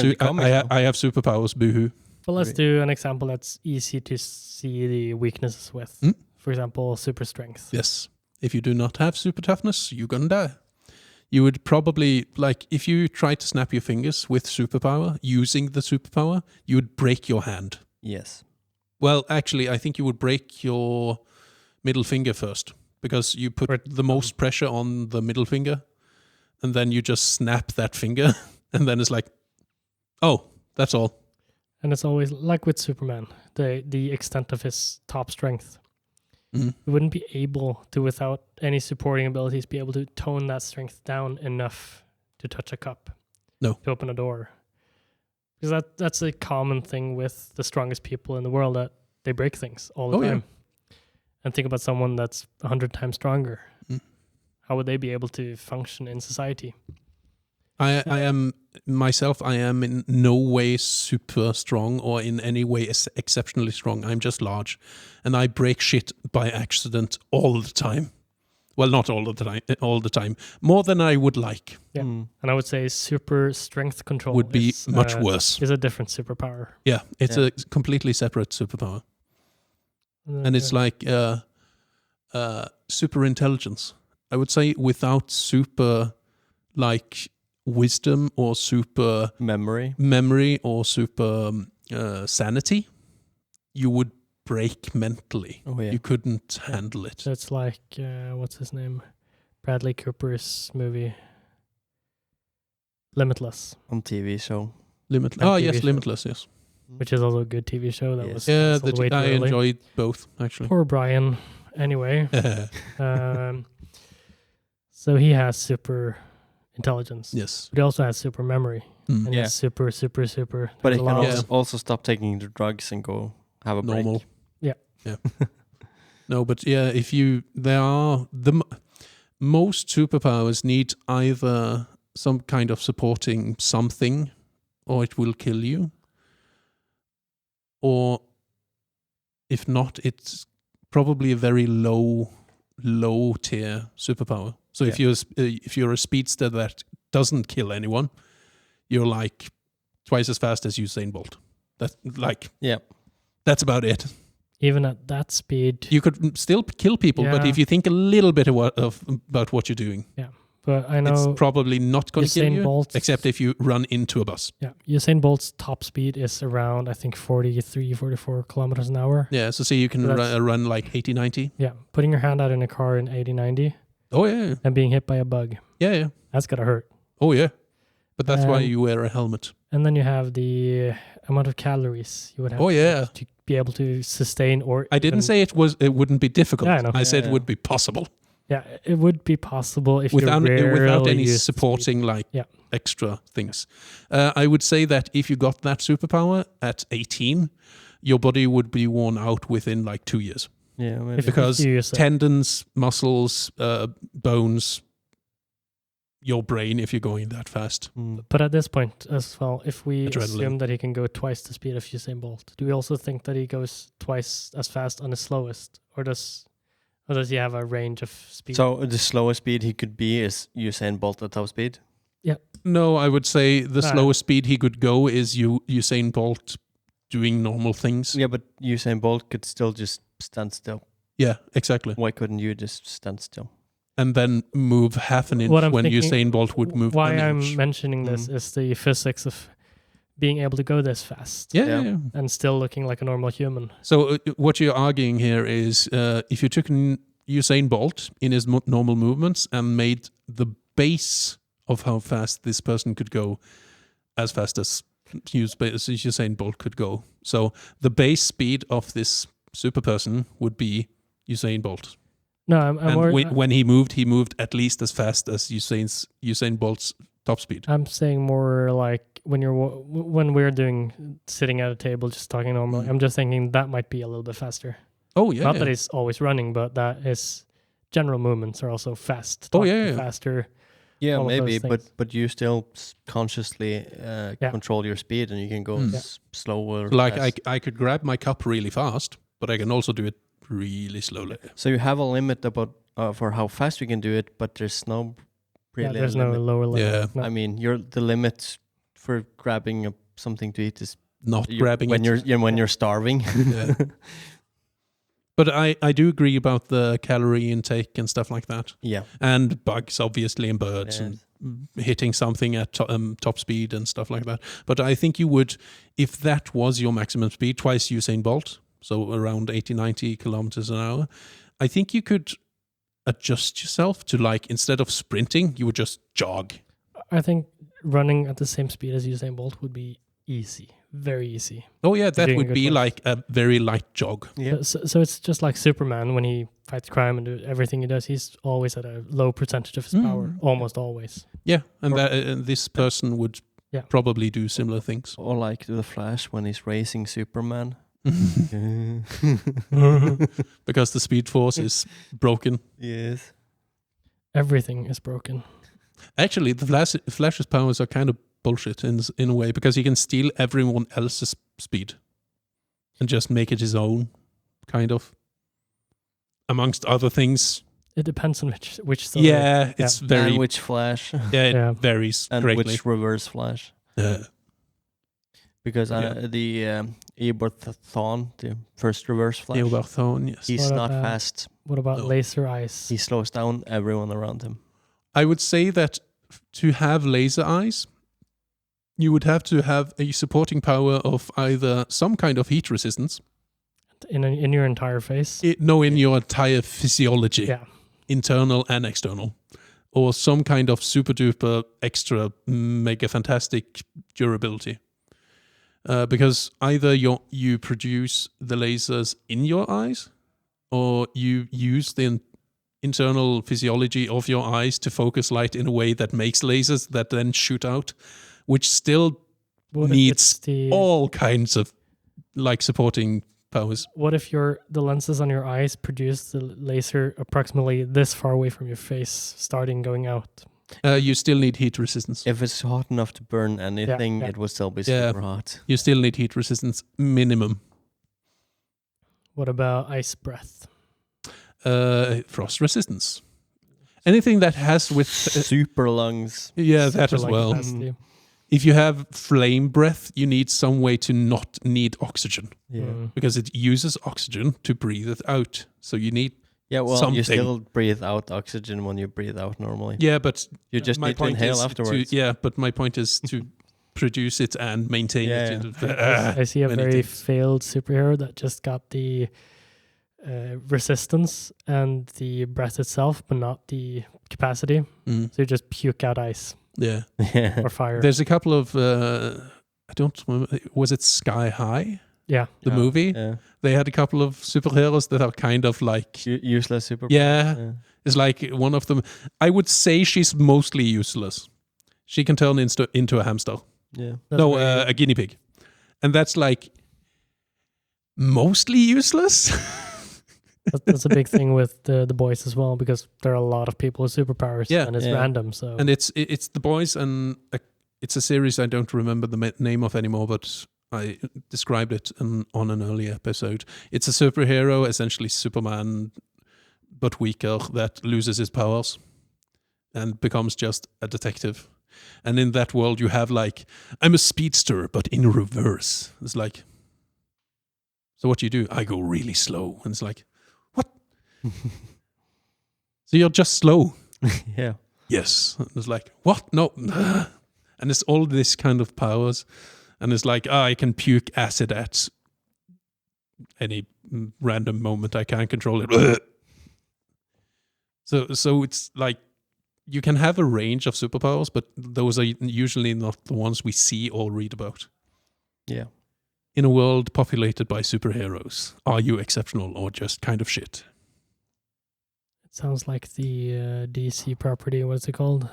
[SPEAKER 2] superpowers, boohoo.
[SPEAKER 1] But let's do an example that's easy to see the weaknesses with. For example, super strength.
[SPEAKER 2] Yes. If you do not have super toughness, you're gonna die. You would probably, if you try to snap your fingers with superpower, using the superpower, you would break your hand.
[SPEAKER 3] Yes.
[SPEAKER 2] Well, actually, I think you would break your middle finger first, because you put the most pressure on the middle finger, and then you just snap that finger, and then it's oh, that's all.
[SPEAKER 1] And it's always like with Superman, the extent of his top strength. You wouldn't be able to, without any supporting abilities, be able to tone that strength down enough to touch a cup.
[SPEAKER 2] No.
[SPEAKER 1] To open a door. Because that's a common thing with the strongest people in the world, that they break things all the time. And think about someone that's 100 times stronger. How would they be able to function in society?
[SPEAKER 2] I am in no way super strong or in any way exceptionally strong. I'm just large, and I break shit by accident all the time. Well, not all the time. More than I would like.
[SPEAKER 1] Yeah, and I would say super strength control
[SPEAKER 2] would be much worse.
[SPEAKER 1] Is a different superpower.
[SPEAKER 2] Yeah, it's a completely separate superpower, and it's like super intelligence. I would say without super like wisdom or super memory or super sanity, you would break mentally. You couldn't handle it.
[SPEAKER 1] So it's like what's his name, Bradley Cooper's movie Limitless
[SPEAKER 3] on TV show.
[SPEAKER 2] Limitless, yes,
[SPEAKER 1] which is also a good TV show that was
[SPEAKER 2] I enjoyed both actually.
[SPEAKER 1] Poor Brian. Anyway, so he has super intelligence.
[SPEAKER 2] Yes,
[SPEAKER 1] but he also has super memory. And he's super.
[SPEAKER 3] But he can also stop taking the drugs and go have a
[SPEAKER 2] normal
[SPEAKER 3] break.
[SPEAKER 2] Yeah. No, but most superpowers need either some kind of supporting something, or it will kill you, or if not, it's probably a very low tier superpower. So if you're a speedster that doesn't kill anyone, you're like twice as fast as Usain Bolt. That's about it.
[SPEAKER 1] Even at that speed,
[SPEAKER 2] you could still kill people, but if you think a little bit about what you're doing,
[SPEAKER 1] but I know
[SPEAKER 2] it's probably not going to kill you, except if you run into a bus.
[SPEAKER 1] Yeah, Usain Bolt's top speed is around, I think, 43, 44 kilometers an hour.
[SPEAKER 2] Yeah, so you can run like 80, 90.
[SPEAKER 1] Yeah, putting your hand out in a car in 80, 90.
[SPEAKER 2] Oh, yeah.
[SPEAKER 1] And being hit by a bug.
[SPEAKER 2] Yeah.
[SPEAKER 1] That's got to hurt.
[SPEAKER 2] Oh, yeah. But that's why you wear a helmet.
[SPEAKER 1] And then you have the amount of calories you would have to be able to sustain. Or
[SPEAKER 2] I didn't say it wouldn't be difficult.
[SPEAKER 1] Yeah, I know.
[SPEAKER 2] I said it would be possible.
[SPEAKER 1] Yeah, it would be possible if
[SPEAKER 2] without any
[SPEAKER 1] use
[SPEAKER 2] supporting extra things. I would say that if you got that superpower at 18, your body would be worn out within like 2 years.
[SPEAKER 3] Yeah, maybe.
[SPEAKER 2] Because tendons, muscles, bones, your brain, if you're going that fast.
[SPEAKER 1] But at this point as well, if we assume that he can go twice the speed of Usain Bolt, do we also think that he goes twice as fast on his slowest, or does he have a range of speed?
[SPEAKER 3] So the slowest speed he could be is Usain Bolt at top speed?
[SPEAKER 1] Yeah.
[SPEAKER 2] No, I would say the slowest speed he could go is Usain Bolt doing normal things.
[SPEAKER 3] Yeah, but Usain Bolt could still just stand still.
[SPEAKER 2] Yeah, exactly.
[SPEAKER 3] Why couldn't you just stand still?
[SPEAKER 2] And then move half an inch when Usain Bolt would move
[SPEAKER 1] why
[SPEAKER 2] an
[SPEAKER 1] I'm
[SPEAKER 2] inch.
[SPEAKER 1] Mentioning this is the physics of being able to go this fast.
[SPEAKER 2] Yeah.
[SPEAKER 1] And still looking like a normal human.
[SPEAKER 2] So what you're arguing here is if you took Usain Bolt in his normal movements and made the base of how fast this person could go as fast as Usain Bolt could go. So the base speed of this super person would be Usain Bolt.
[SPEAKER 1] No, I'm
[SPEAKER 2] when he moved at least as fast as Usain Bolt's top speed.
[SPEAKER 1] I'm saying more like when we're sitting at a table just talking normally. I'm just thinking that might be a little bit faster.
[SPEAKER 2] Oh yeah.
[SPEAKER 1] Not that he's always running, but that his general movements are also fast. Faster.
[SPEAKER 3] Yeah, maybe, but you still consciously control your speed, and you can go slower.
[SPEAKER 2] Like I could grab my cup really fast, but I can also do it really slowly.
[SPEAKER 3] So you have a limit about for how fast you can do it, but there's no really
[SPEAKER 1] there's
[SPEAKER 3] limit.
[SPEAKER 1] no lower limit.
[SPEAKER 2] Yeah.
[SPEAKER 1] No.
[SPEAKER 3] I mean, the limit for grabbing something to eat is
[SPEAKER 2] not grabbing
[SPEAKER 3] when
[SPEAKER 2] it
[SPEAKER 3] when you're starving.
[SPEAKER 2] Yeah. But I do agree about the calorie intake and stuff like that.
[SPEAKER 3] Yeah.
[SPEAKER 2] And bugs, obviously, and birds, and hitting something at top speed and stuff like that. But I think you would, if that was your maximum speed, twice Usain Bolt, so around 80, 90 kilometers an hour, I think you could adjust yourself to, like, instead of sprinting, you would just jog.
[SPEAKER 1] I think running at the same speed as Usain Bolt would be easy. Very easy.
[SPEAKER 2] Oh yeah, that would be like a very light jog.
[SPEAKER 3] Yeah.
[SPEAKER 1] So it's just like Superman when he fights crime and do everything he does. He's always at a low percentage of his power, almost always.
[SPEAKER 2] Yeah, and this person would probably do similar things.
[SPEAKER 3] Or like the Flash when he's racing Superman
[SPEAKER 2] because the Speed Force is broken.
[SPEAKER 3] Yes.
[SPEAKER 1] Everything is broken.
[SPEAKER 2] Actually, the Flash's powers are kind of bullshit in a way, because he can steal everyone else's speed and just make it his own, kind of. Amongst other things.
[SPEAKER 1] It depends on which story.
[SPEAKER 2] Yeah, it's very...
[SPEAKER 3] And which Flash.
[SPEAKER 2] Yeah, it varies
[SPEAKER 3] and
[SPEAKER 2] greatly.
[SPEAKER 3] which Reverse Flash. Because the Eberthon, the first Reverse Flash,
[SPEAKER 2] Eberthon, yes.
[SPEAKER 3] he's not fast.
[SPEAKER 1] What about Laser Eyes?
[SPEAKER 3] He slows down everyone around him.
[SPEAKER 2] I would say that to have laser eyes, you would have to have a supporting power of either some kind of heat resistance.
[SPEAKER 1] In your entire face?
[SPEAKER 2] In your entire physiology.
[SPEAKER 1] Yeah.
[SPEAKER 2] Internal and external. Or some kind of super duper extra mega fantastic durability. Because either you produce the lasers in your eyes, or you use the internal physiology of your eyes to focus light in a way that makes lasers that then shoot out, which still needs all kinds of supporting powers.
[SPEAKER 1] What if the lenses on your eyes produce the laser approximately this far away from your face, starting going out?
[SPEAKER 2] You still need heat resistance.
[SPEAKER 3] If it's hot enough to burn anything, it will still be super hot.
[SPEAKER 2] You still need heat resistance minimum.
[SPEAKER 1] What about ice breath?
[SPEAKER 2] Frost resistance. Anything that has with...
[SPEAKER 3] super lungs.
[SPEAKER 2] Yeah, that as well.
[SPEAKER 1] Capacity.
[SPEAKER 2] If you have flame breath, you need some way to not need oxygen.
[SPEAKER 3] Yeah.
[SPEAKER 2] Because it uses oxygen to breathe it out. So you need
[SPEAKER 3] something. You still breathe out oxygen when you breathe out normally.
[SPEAKER 2] Yeah, but...
[SPEAKER 3] You just need to inhale afterwards.
[SPEAKER 2] But my point is to produce it and maintain it.
[SPEAKER 1] I see a very failed superhero that just got the resistance and the breath itself, but not the capacity. So you just puke out ice.
[SPEAKER 2] Yeah.
[SPEAKER 1] Or fire.
[SPEAKER 2] There's a couple of I don't remember, was it Sky High?
[SPEAKER 1] Yeah.
[SPEAKER 2] The movie?
[SPEAKER 3] Yeah.
[SPEAKER 2] They had a couple of superheroes that are kind of like
[SPEAKER 3] useless superheroes.
[SPEAKER 2] Yeah. It's like one of them. I would say she's mostly useless. She can turn into a hamster.
[SPEAKER 3] Yeah.
[SPEAKER 2] A guinea pig. And that's like mostly useless.
[SPEAKER 1] That's a big thing with the boys as well, because there are a lot of people with superpowers, and it's random. So
[SPEAKER 2] and it's the boys, and it's a series I don't remember the name of anymore, but I described it on an earlier episode. It's a superhero, essentially Superman, but weaker, that loses his powers and becomes just a detective. And in that world, you have I'm a speedster, but in reverse. It's like, so what do you do? I go really slow, and it's like, what? So you're just slow.
[SPEAKER 3] Yeah.
[SPEAKER 2] Yes. And it's like, what? No. And it's all this kind of powers. And it's like, I can puke acid at any random moment. I can't control it. So it's like, you can have a range of superpowers, but those are usually not the ones we see or read about.
[SPEAKER 3] Yeah.
[SPEAKER 2] In a world populated by superheroes, are you exceptional or just kind of shit?
[SPEAKER 1] It sounds like the DC property. What's it called?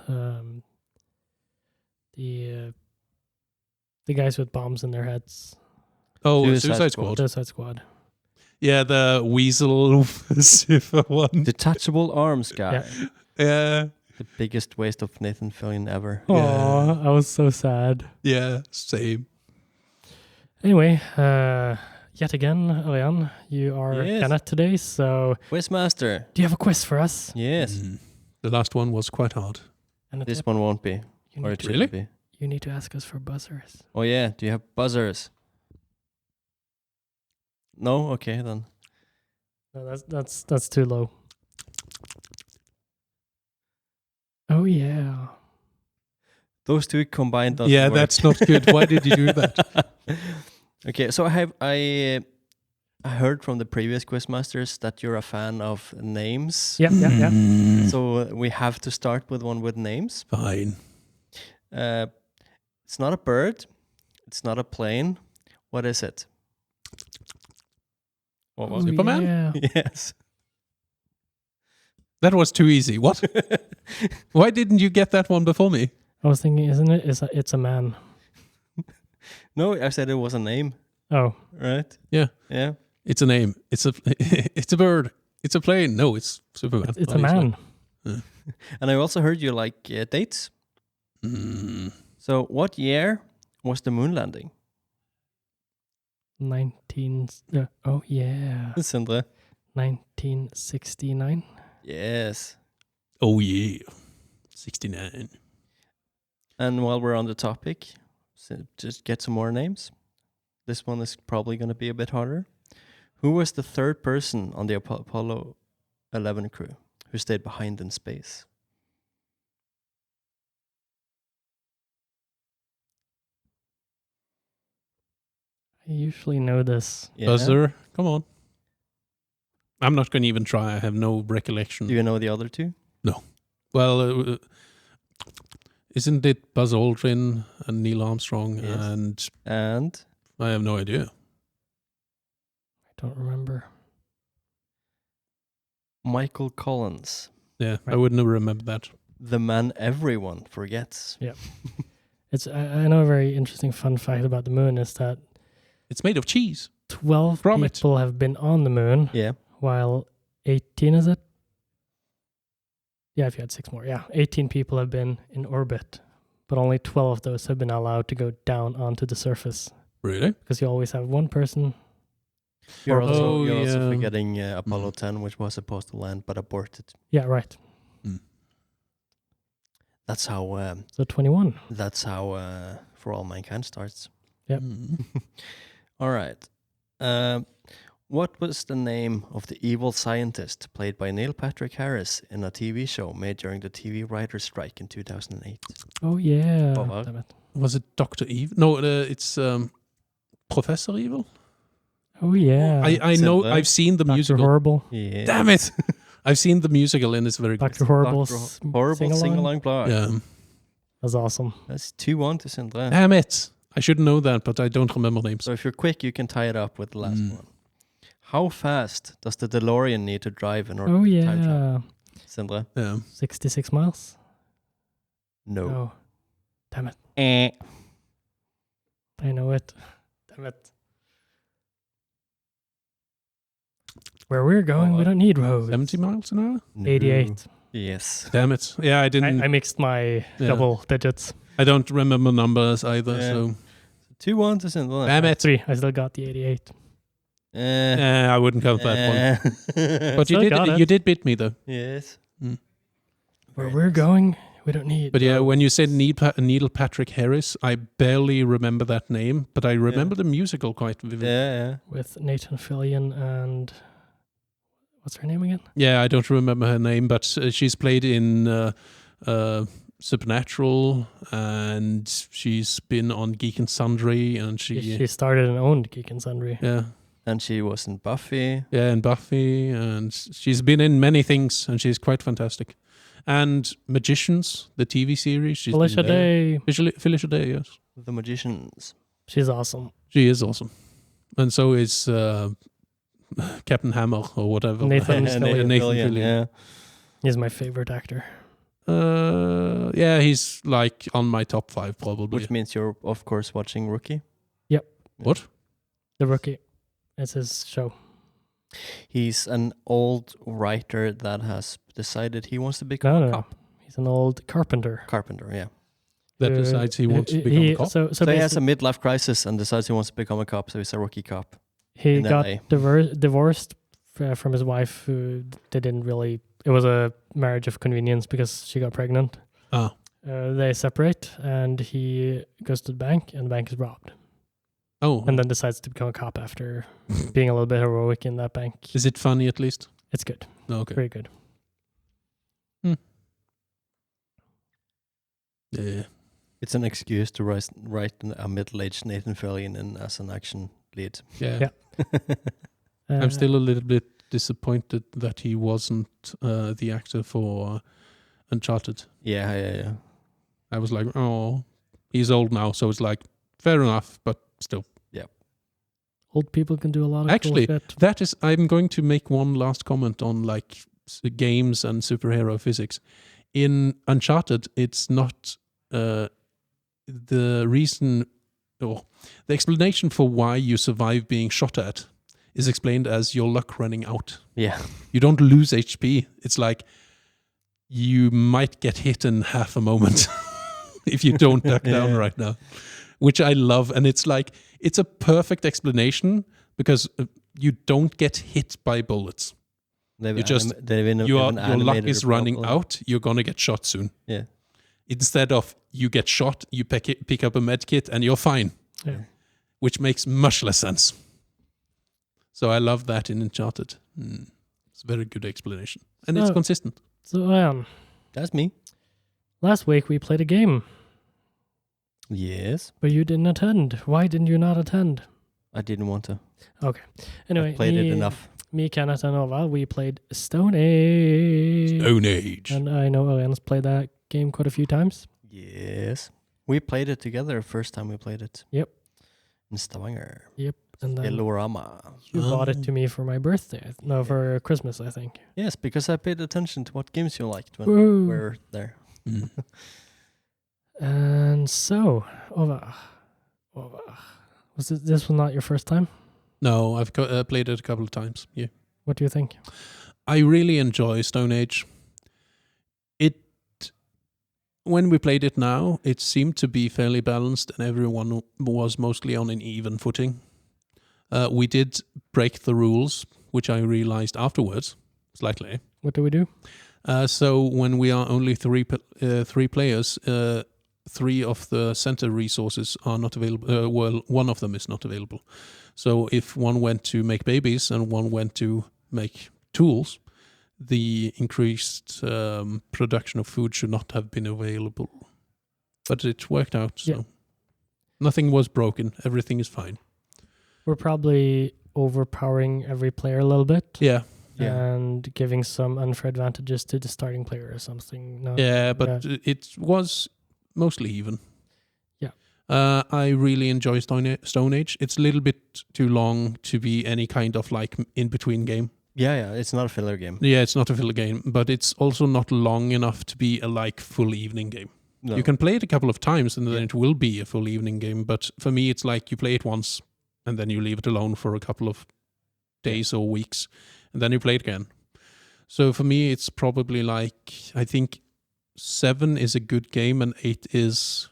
[SPEAKER 1] The guys with bombs in their heads.
[SPEAKER 2] Oh, Suicide Squad.
[SPEAKER 1] Suicide Squad.
[SPEAKER 2] Yeah, the weasel super one.
[SPEAKER 3] Detachable arms guy.
[SPEAKER 2] Yeah.
[SPEAKER 3] The biggest waste of Nathan Fillion ever.
[SPEAKER 1] Oh, I was so sad.
[SPEAKER 2] Yeah, same.
[SPEAKER 1] Anyway, yet again, Elian, you are Kenneth today, so...
[SPEAKER 3] Quizmaster.
[SPEAKER 1] Do you have a quiz for us?
[SPEAKER 3] Yes.
[SPEAKER 2] The last one was quite hard.
[SPEAKER 1] And
[SPEAKER 3] this one won't be. Or it
[SPEAKER 2] really?
[SPEAKER 3] Be.
[SPEAKER 1] You need to ask us for buzzers.
[SPEAKER 3] Oh yeah, do you have buzzers? No? Okay, then.
[SPEAKER 1] No, that's too low. Oh yeah.
[SPEAKER 3] Those two combined.
[SPEAKER 2] Yeah,
[SPEAKER 3] work.
[SPEAKER 2] that's not good. Why did you do that?
[SPEAKER 3] Okay, so I heard from the previous quizmasters that you're a fan of names.
[SPEAKER 1] Yeah.
[SPEAKER 3] So we have to start with one with names.
[SPEAKER 2] Fine.
[SPEAKER 3] It's not a bird. It's not a plane. What is it? What was
[SPEAKER 2] Superman?
[SPEAKER 1] Yeah.
[SPEAKER 3] Yes.
[SPEAKER 2] That was too easy. What? Why didn't you get that one before me?
[SPEAKER 1] I was thinking, isn't it? It's a man.
[SPEAKER 3] No, I said it was a name.
[SPEAKER 1] Oh,
[SPEAKER 3] right?
[SPEAKER 2] Yeah.
[SPEAKER 3] Yeah.
[SPEAKER 2] It's a name. It's a it's a bird. It's a plane. No, it's Superman.
[SPEAKER 1] it's a
[SPEAKER 2] obviously.
[SPEAKER 1] man.
[SPEAKER 3] And I also heard you like dates.
[SPEAKER 2] Mm.
[SPEAKER 3] So, what year was the moon landing?
[SPEAKER 1] 1969.
[SPEAKER 3] Yes.
[SPEAKER 2] Oh yeah, 69.
[SPEAKER 3] And while we're on the topic, just get some more names. This one is probably going to be a bit harder. Who was the third person on the Apollo 11 crew who stayed behind in space?
[SPEAKER 1] I usually know this.
[SPEAKER 3] Yeah.
[SPEAKER 2] Buzzer, come on. I'm not going to even try. I have no recollection.
[SPEAKER 3] Do you know the other two?
[SPEAKER 2] Well, isn't it Buzz Aldrin and Neil Armstrong?
[SPEAKER 3] Yes.
[SPEAKER 2] And
[SPEAKER 3] And
[SPEAKER 2] I have no idea.
[SPEAKER 1] I don't remember.
[SPEAKER 3] Michael Collins,
[SPEAKER 2] Yeah, I
[SPEAKER 1] Right.
[SPEAKER 2] wouldn't have remembered that.
[SPEAKER 3] the man everyone forgets.
[SPEAKER 1] It's I know a very interesting fun fact about the moon is that
[SPEAKER 2] It's made of cheese.
[SPEAKER 1] 12
[SPEAKER 2] From it.
[SPEAKER 1] people have been on the moon,
[SPEAKER 3] Yeah.
[SPEAKER 1] while 18, is it? Yeah, if you had 6 more. Yeah, 18 people have been in orbit, but only 12 of those have been allowed to go down onto the surface
[SPEAKER 2] Really?
[SPEAKER 1] because you always have one person.
[SPEAKER 3] You're
[SPEAKER 1] Oh,
[SPEAKER 3] also,
[SPEAKER 2] yeah.
[SPEAKER 3] forgetting Apollo 10, which was supposed to land but aborted.
[SPEAKER 1] Yeah, right.
[SPEAKER 3] That's how.
[SPEAKER 1] So 21.
[SPEAKER 3] That's how For All Mankind starts.
[SPEAKER 1] Yep.
[SPEAKER 2] Mm.
[SPEAKER 3] All right. What was the name of the evil scientist played by Neil Patrick Harris in a TV show made during the TV writer's strike in 2008?
[SPEAKER 1] Oh, yeah.
[SPEAKER 3] Åvar.
[SPEAKER 1] Damn it.
[SPEAKER 2] Was it Dr. Evil? No, it's Professor Evil.
[SPEAKER 1] Oh, yeah.
[SPEAKER 2] I know.
[SPEAKER 3] Sindre.
[SPEAKER 2] I've seen the
[SPEAKER 1] Dr.
[SPEAKER 2] musical.
[SPEAKER 1] Horrible.
[SPEAKER 3] Yeah.
[SPEAKER 2] Damn it! I've seen the musical and it's very good.
[SPEAKER 1] Dr. Horrible.
[SPEAKER 3] Horrible
[SPEAKER 1] sing-along.
[SPEAKER 3] sing-along blog.
[SPEAKER 2] Yeah.
[SPEAKER 1] That's awesome.
[SPEAKER 3] That's 2-1 to Sindre.
[SPEAKER 2] Damn it! I should know that, but I don't remember names.
[SPEAKER 3] So if you're quick, you can tie it up with the last
[SPEAKER 2] Mm.
[SPEAKER 3] one. How fast does the DeLorean need to drive in order
[SPEAKER 1] Oh,
[SPEAKER 3] to time travel?
[SPEAKER 1] yeah.
[SPEAKER 3] Sindre?
[SPEAKER 2] Yeah.
[SPEAKER 1] 66 miles?
[SPEAKER 3] No.
[SPEAKER 1] Oh. Damn it.
[SPEAKER 3] Eh.
[SPEAKER 1] I know it. Damn it. Where we're going, we don't need roads.
[SPEAKER 2] 70 miles an hour?
[SPEAKER 3] No.
[SPEAKER 1] 88.
[SPEAKER 3] Yes.
[SPEAKER 2] Damn it! Yeah, I didn't.
[SPEAKER 1] I mixed my double digits.
[SPEAKER 2] I don't remember numbers either.
[SPEAKER 3] Yeah.
[SPEAKER 2] So
[SPEAKER 3] 2-1 to Sindre.
[SPEAKER 2] damn it!
[SPEAKER 1] 3. I still got the 88.
[SPEAKER 2] I wouldn't count that one. But
[SPEAKER 1] Still got it.
[SPEAKER 2] you did beat me though.
[SPEAKER 3] Yes.
[SPEAKER 1] Where we're going, we don't need
[SPEAKER 2] But yeah,
[SPEAKER 1] roads.
[SPEAKER 2] when you said Neil Patrick Harris, I barely remember that name, but I remember the musical quite vividly.
[SPEAKER 3] Yeah.
[SPEAKER 1] With Nathan Fillion and... What's her name again?
[SPEAKER 2] Yeah, I don't remember her name, but she's played in Supernatural, and she's been on Geek and Sundry, and
[SPEAKER 1] She started and owned Geek and Sundry.
[SPEAKER 2] yeah,
[SPEAKER 3] And she was in Buffy.
[SPEAKER 2] and Buffy, and she's been in many things, and she's quite fantastic. And Magicians, the TV series, she's
[SPEAKER 1] Felicia
[SPEAKER 2] been there.
[SPEAKER 1] Day.
[SPEAKER 2] Felicia Day, yes,
[SPEAKER 3] The Magicians.
[SPEAKER 1] She's awesome.
[SPEAKER 2] she is awesome, and so is Captain Hammer or whatever.
[SPEAKER 1] Nathan
[SPEAKER 3] Nathan
[SPEAKER 2] Fillion.
[SPEAKER 3] Yeah.
[SPEAKER 1] He's my favorite actor.
[SPEAKER 2] Yeah, he's like on my top 5 probably.
[SPEAKER 3] Which means you're, of course, watching Rookie.
[SPEAKER 2] What?
[SPEAKER 1] The Rookie. It's his show.
[SPEAKER 3] He's an old writer that has decided he wants to become
[SPEAKER 1] No,
[SPEAKER 3] a
[SPEAKER 1] no,
[SPEAKER 3] cop.
[SPEAKER 1] he's an old carpenter.
[SPEAKER 3] Carpenter, yeah.
[SPEAKER 2] That decides he wants to become a cop.
[SPEAKER 1] So
[SPEAKER 3] So he has a
[SPEAKER 1] basically,
[SPEAKER 3] midlife crisis and decides he wants to become a cop, so he's a rookie cop.
[SPEAKER 1] he
[SPEAKER 3] in
[SPEAKER 1] got
[SPEAKER 3] LA.
[SPEAKER 1] divorced from his wife, who they didn't really... It was a marriage of convenience because she got pregnant.
[SPEAKER 2] Ah,
[SPEAKER 1] They separate, and he goes to the bank, and the bank is robbed.
[SPEAKER 2] oh,
[SPEAKER 1] And then decides to become a cop after being a little bit heroic in that bank.
[SPEAKER 2] is it funny at least?
[SPEAKER 1] It's good.
[SPEAKER 2] No, okay.
[SPEAKER 1] Very good.
[SPEAKER 2] Yeah.
[SPEAKER 3] It's an excuse to write a middle-aged Nathan Fillion in as an action lead.
[SPEAKER 2] Yeah.
[SPEAKER 1] Yeah.
[SPEAKER 2] I'm still a little bit disappointed that he wasn't the actor for Uncharted.
[SPEAKER 3] Yeah.
[SPEAKER 2] I was like, oh, he's old now, so it's like, fair enough, but still.
[SPEAKER 1] Old people can do a lot of
[SPEAKER 2] Actually,
[SPEAKER 1] cool shit.
[SPEAKER 2] That is, I'm going to make one last comment on like games and superhero physics. In Uncharted, it's not the reason or the explanation for why you survive being shot at is explained as your luck running out.
[SPEAKER 3] Yeah.
[SPEAKER 2] You don't lose HP. It's like you might get hit in half a moment if you don't duck down right now, which I love. And it's like, it's a perfect explanation because you don't get hit by bullets. Your luck is running out. You're going to get shot soon.
[SPEAKER 3] Yeah.
[SPEAKER 2] Instead of you get shot, you pick up a med kit and you're fine.
[SPEAKER 1] Yeah.
[SPEAKER 2] Which makes much less sense. So I love that in Uncharted. It's a very good explanation. And it's consistent.
[SPEAKER 1] So,
[SPEAKER 3] that's me.
[SPEAKER 1] Last week we played a game.
[SPEAKER 3] Yes.
[SPEAKER 1] But you didn't attend. Why didn't you not attend?
[SPEAKER 3] I didn't want to.
[SPEAKER 1] Okay. Anyway,
[SPEAKER 3] I played it enough.
[SPEAKER 1] Me, Kenneth, and Åvar, we played Stone Age.
[SPEAKER 2] Stone Age.
[SPEAKER 1] And I know Owen's played that game quite a few times.
[SPEAKER 3] Yes. We played it together first time we played it.
[SPEAKER 1] Yep.
[SPEAKER 3] In Stavanger.
[SPEAKER 1] Yep. And then
[SPEAKER 3] Elorama.
[SPEAKER 1] you bought it to me for my birthday. No, for Christmas, I think.
[SPEAKER 3] Yes, because I paid attention to what games you liked when
[SPEAKER 1] Woo.
[SPEAKER 3] we were there.
[SPEAKER 1] And so, Åvar. This was not your first time?
[SPEAKER 2] No, I've played it a couple of times. Yeah.
[SPEAKER 1] What do you think?
[SPEAKER 2] I really enjoy Stone Age. When we played it now, it seemed to be fairly balanced and everyone was mostly on an even footing. We did break the rules, which I realized afterwards, slightly.
[SPEAKER 1] What do we do?
[SPEAKER 2] So when we are only three players, 3 of the center resources are not available. Well, one of them is not available. So if one went to make babies and one went to make tools, the increased production of food should not have been available. But it worked out, so nothing was broken. Everything is fine.
[SPEAKER 1] We're probably overpowering every player a little bit.
[SPEAKER 2] Yeah.
[SPEAKER 1] And giving some unfair advantages to the starting player or something. No,
[SPEAKER 2] but it was mostly even.
[SPEAKER 1] Yeah.
[SPEAKER 2] I really enjoy Stone Age. It's a little bit too long to be any kind of like in-between game.
[SPEAKER 3] Yeah, it's not a filler game.
[SPEAKER 2] Yeah, it's not a filler game, but it's also not long enough to be a like full evening game.
[SPEAKER 3] No.
[SPEAKER 2] You can play it a couple of times and then it will be a full evening game, but for me it's like you play it once and then you leave it alone for a couple of days or weeks and then you play it again. So for me it's probably like, I think 7 is a good game and 8 is...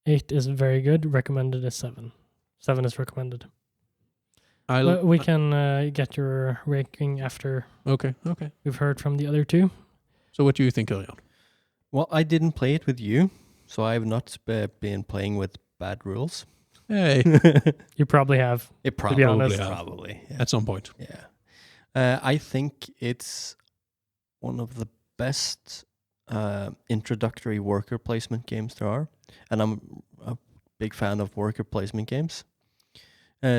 [SPEAKER 1] 8 is very good. Recommended is 7. 7 is recommended. We can get your ranking after
[SPEAKER 2] Okay.
[SPEAKER 1] we've heard from the other 2.
[SPEAKER 2] So what do you think, Örjan?
[SPEAKER 3] Well, I didn't play it with you, so I've not been playing with bad rules.
[SPEAKER 2] Hey.
[SPEAKER 1] You probably have.
[SPEAKER 3] It
[SPEAKER 1] to be honest.
[SPEAKER 3] probably. Yeah.
[SPEAKER 2] At some point.
[SPEAKER 3] Yeah. I think it's one of the best introductory worker placement games there are. And I'm a big fan of worker placement games.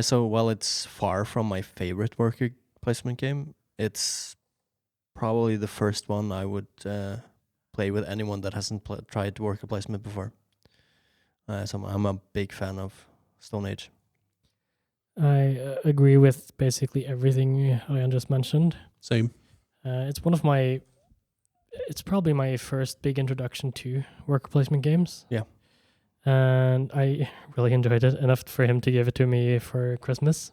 [SPEAKER 3] So while it's far from my favorite worker placement game, it's probably the first one I would play with anyone that hasn't tried worker placement before. So I'm a big fan of Stone Age.
[SPEAKER 1] I agree with basically everything I just mentioned.
[SPEAKER 2] Same.
[SPEAKER 1] It's probably my first big introduction to worker placement games.
[SPEAKER 3] Yeah.
[SPEAKER 1] And I really enjoyed it enough for him to give it to me for Christmas.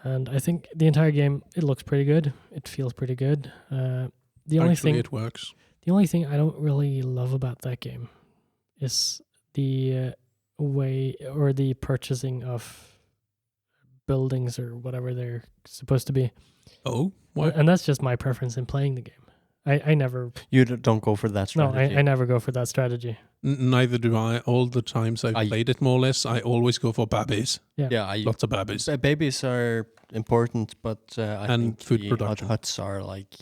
[SPEAKER 1] And I think the entire game, it looks pretty good. It feels pretty good.
[SPEAKER 2] It works.
[SPEAKER 1] The only thing I don't really love about that game is the way or the purchasing of buildings or whatever they're supposed to be.
[SPEAKER 2] Oh, why?
[SPEAKER 1] And that's just my preference in playing the game. I never...
[SPEAKER 3] You don't go for that strategy?
[SPEAKER 1] No, I never go for that strategy.
[SPEAKER 2] Neither do I. All the times I've played it, more or less, I always go for babbies.
[SPEAKER 1] Yeah,
[SPEAKER 2] lots of babbies.
[SPEAKER 3] Babies are important, but I think
[SPEAKER 2] food production.
[SPEAKER 3] Huts are like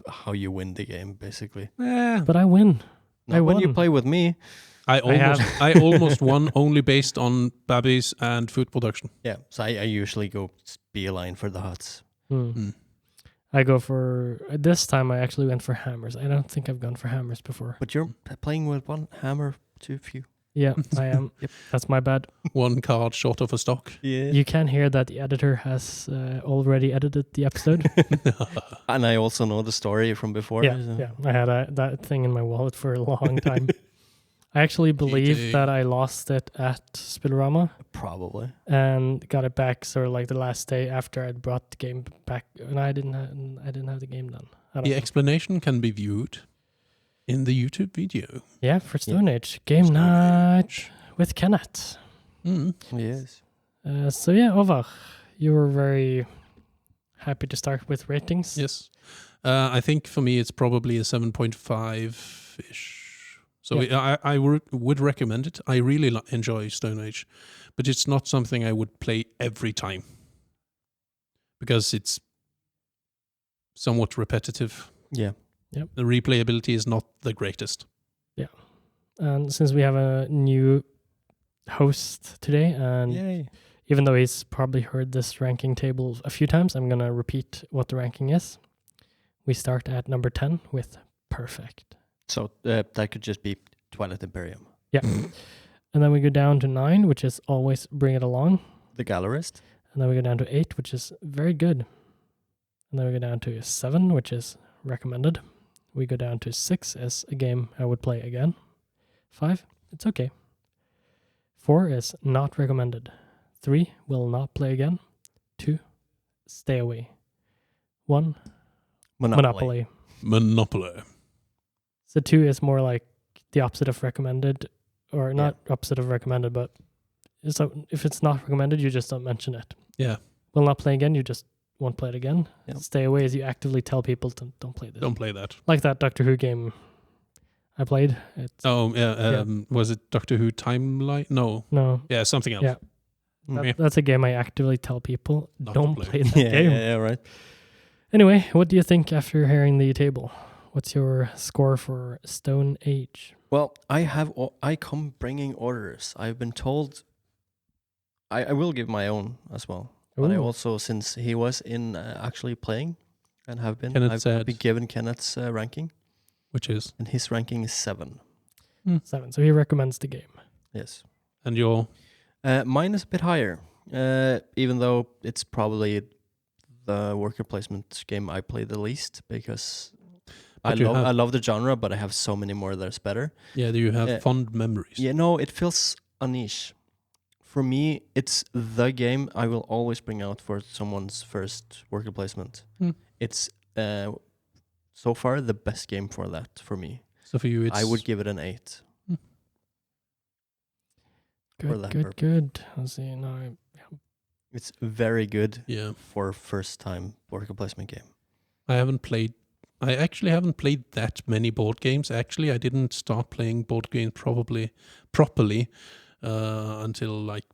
[SPEAKER 3] how you win the game, basically.
[SPEAKER 1] But I win.
[SPEAKER 3] When you play with me,
[SPEAKER 2] I almost won only based on babbies and food production.
[SPEAKER 3] Yeah, so I usually go beeline for the huts.
[SPEAKER 1] I go for... This time I actually went for hammers. I don't think I've gone for hammers before.
[SPEAKER 3] But you're playing with one hammer too few.
[SPEAKER 1] Yeah, I am.
[SPEAKER 3] Yep.
[SPEAKER 1] That's my bad.
[SPEAKER 2] One card short of a stock.
[SPEAKER 3] Yeah.
[SPEAKER 1] You can hear that the editor has already edited the episode.
[SPEAKER 3] And I also know the story from before.
[SPEAKER 1] Yeah, I had that thing in my wallet for a long time. I actually believe
[SPEAKER 2] GG.
[SPEAKER 1] that I lost it at Spillrama
[SPEAKER 3] Probably.
[SPEAKER 1] and got it back sort of like the last day after I'd brought the game back, and I didn't have the game done. I don't
[SPEAKER 2] The
[SPEAKER 1] know.
[SPEAKER 2] explanation can be viewed in the YouTube video.
[SPEAKER 1] Yeah, for Stone Age. Game night with Kenneth.
[SPEAKER 2] Mm.
[SPEAKER 3] Yes.
[SPEAKER 1] So yeah, Åvar, you were very happy to start with ratings.
[SPEAKER 2] Yes. I think for me it's probably a 7.5-ish. So I would recommend it. I really enjoy Stone Age, but it's not something I would play every time because it's somewhat repetitive.
[SPEAKER 3] Yeah.
[SPEAKER 2] The replayability is not the greatest.
[SPEAKER 1] And since we have a new host today, and
[SPEAKER 3] Yay.
[SPEAKER 1] even though he's probably heard this ranking table a few times, I'm going to repeat what the ranking is. We start at number 10 with Perfect.
[SPEAKER 3] So that could just be Twilight Imperium.
[SPEAKER 1] Yeah. And then we go down to 9, which is Always Bring It Along.
[SPEAKER 3] The Gallerist.
[SPEAKER 1] And then we go down to 8, which is Very Good. And then we go down to 7, which is Recommended. We go down to 6 as a game I would play again. 5, it's okay. 4 is Not Recommended. 3, Will Not Play Again. 2, Stay Away. 1, Monopoly. So 2 is more like the opposite of recommended, or not opposite of recommended, but so if it's not recommended, you just don't mention it.
[SPEAKER 2] Yeah.
[SPEAKER 1] Will Not Play Again, you just won't play it again.
[SPEAKER 3] Yep.
[SPEAKER 1] Stay Away is you actively tell people to don't play this.
[SPEAKER 2] Don't play that.
[SPEAKER 1] Like that Doctor Who game I played. It's,
[SPEAKER 2] Was it Doctor Who Timeline? No. Yeah, something else.
[SPEAKER 1] Yeah. That's a game I actively tell people
[SPEAKER 2] Not
[SPEAKER 1] don't
[SPEAKER 2] to play.
[SPEAKER 1] play that
[SPEAKER 3] Yeah,
[SPEAKER 1] game.
[SPEAKER 3] yeah, right.
[SPEAKER 1] Anyway, what do you think after hearing the table? What's your score for Stone Age?
[SPEAKER 3] Well, I come bringing orders. I've been told I will give my own as well. But I
[SPEAKER 1] Ooh.
[SPEAKER 3] also, since he was in actually playing and have been,
[SPEAKER 2] Kenneth
[SPEAKER 3] I've
[SPEAKER 2] said-
[SPEAKER 3] been given Kenneth's ranking,
[SPEAKER 2] Which is?
[SPEAKER 3] and his ranking is 7.
[SPEAKER 1] 7. So he recommends the game.
[SPEAKER 3] Yes.
[SPEAKER 2] And your...
[SPEAKER 3] Mine is a bit higher, even though it's probably the worker placement game I play the least, because I love the genre, but I have so many more that's better.
[SPEAKER 2] Yeah, do you have fond memories?
[SPEAKER 3] Yeah, no, it feels a niche. For me, it's the game I will always bring out for someone's first worker placement. It's so far the best game for that for me.
[SPEAKER 2] So for you, it's...
[SPEAKER 3] I would give it an 8. For that purpose.
[SPEAKER 1] Good. Let's see now.
[SPEAKER 3] It's very good
[SPEAKER 2] Yeah.
[SPEAKER 3] for first time worker placement game.
[SPEAKER 2] I actually haven't played that many board games. Actually, I didn't start playing board games properly until like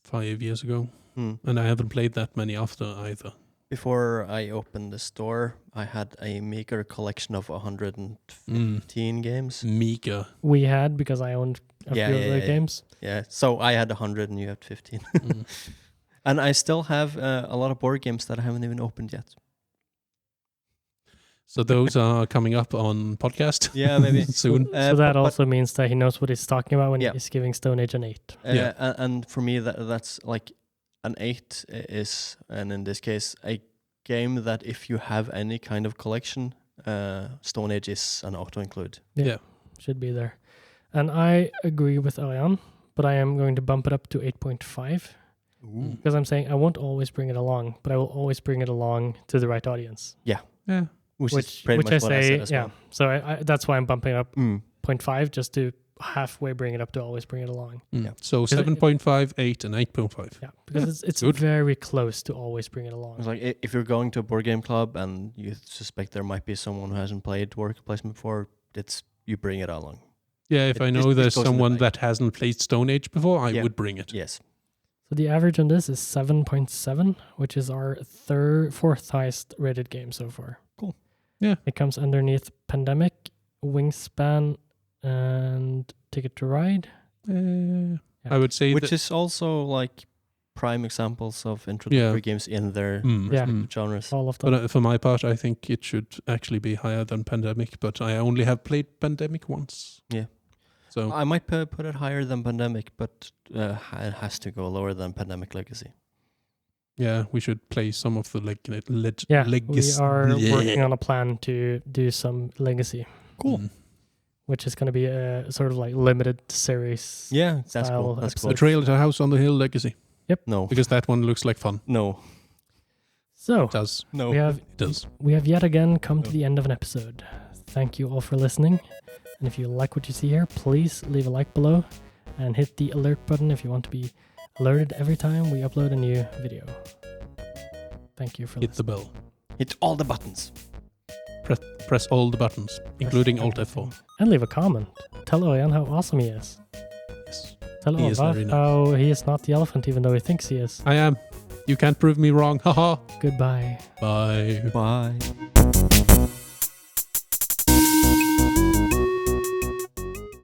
[SPEAKER 2] 5 years ago. And I haven't played that many after either.
[SPEAKER 3] Before I opened the store, I had a meager collection of 115 games.
[SPEAKER 2] Meager.
[SPEAKER 1] We had, because I owned a few of the games.
[SPEAKER 3] Yeah, so I had 100 and you had 15. And I still have a lot of board games that I haven't even opened yet.
[SPEAKER 2] So those are coming up on podcast.
[SPEAKER 3] Yeah, maybe
[SPEAKER 2] soon.
[SPEAKER 1] So that also means that he knows what he's talking about when
[SPEAKER 3] Yeah.
[SPEAKER 1] he's giving Stone Age an 8.
[SPEAKER 3] And for me, that's like an 8 is, and in this case, a game that if you have any kind of collection, Stone Age is an auto-include.
[SPEAKER 2] Yeah.
[SPEAKER 1] Should be there. And I agree with Ariane, but I am going to bump it up to 8.5. Because I'm saying I won't always bring it along, but I will always bring it along to the right audience.
[SPEAKER 3] Yeah. Which is pretty much what I said as well.
[SPEAKER 1] So I that's why I'm bumping it up 0.5, just to halfway bring it up to always bring it along.
[SPEAKER 3] Yeah.
[SPEAKER 2] So 7.5, 8, and 8.5.
[SPEAKER 1] Yeah, because it's
[SPEAKER 2] good.
[SPEAKER 1] very close to always bring it along.
[SPEAKER 3] It's like if you're going to a board game club and you suspect there might be someone who hasn't played worker placement before, you bring it along.
[SPEAKER 2] Yeah, if I know there's someone that hasn't played Stone Age before, I would bring it.
[SPEAKER 3] Yes.
[SPEAKER 1] So the average on this is 7.7, which is our fourth highest rated game so far.
[SPEAKER 3] Cool.
[SPEAKER 2] Yeah.
[SPEAKER 1] It comes underneath Pandemic, Wingspan, and Ticket to Ride.
[SPEAKER 2] I would say
[SPEAKER 3] which is also like prime examples of introductory games in their genres.
[SPEAKER 1] All of them.
[SPEAKER 2] But for my part, I think it should actually be higher than Pandemic, but I only have played Pandemic once.
[SPEAKER 3] Yeah.
[SPEAKER 2] So
[SPEAKER 3] I might put it higher than Pandemic, but it has to go lower than Pandemic Legacy.
[SPEAKER 2] Yeah, we should play some of the legacy.
[SPEAKER 1] We are working on a plan to do some Legacy.
[SPEAKER 3] Cool.
[SPEAKER 1] which is going to be a sort of like limited series.
[SPEAKER 3] Yeah, that's
[SPEAKER 1] Style
[SPEAKER 3] cool. That's
[SPEAKER 1] episode.
[SPEAKER 3] cool.
[SPEAKER 2] Betrayal at a House on the Hill Legacy.
[SPEAKER 3] No.
[SPEAKER 2] Because that one looks like fun.
[SPEAKER 3] No.
[SPEAKER 1] So
[SPEAKER 2] It does.
[SPEAKER 3] No.
[SPEAKER 1] we have yet again come to the end of an episode. Thank you all for listening. And if you like what you see here, please leave a like below and hit the alert button if you want to be alerted every time we upload a new video. Thank you for
[SPEAKER 2] Hit the
[SPEAKER 1] listening.
[SPEAKER 2] bell.
[SPEAKER 3] Hit all the buttons.
[SPEAKER 2] Press all the buttons, including Alt F4.
[SPEAKER 1] And leave a comment. Tell Örjan how awesome he is.
[SPEAKER 2] Yes.
[SPEAKER 1] Tell
[SPEAKER 2] He is
[SPEAKER 1] Åvar
[SPEAKER 2] very nice.
[SPEAKER 1] how he is not the elephant even though he thinks he is.
[SPEAKER 2] I am. You can't prove me wrong. Haha.
[SPEAKER 1] Goodbye.
[SPEAKER 2] Bye.
[SPEAKER 3] Bye.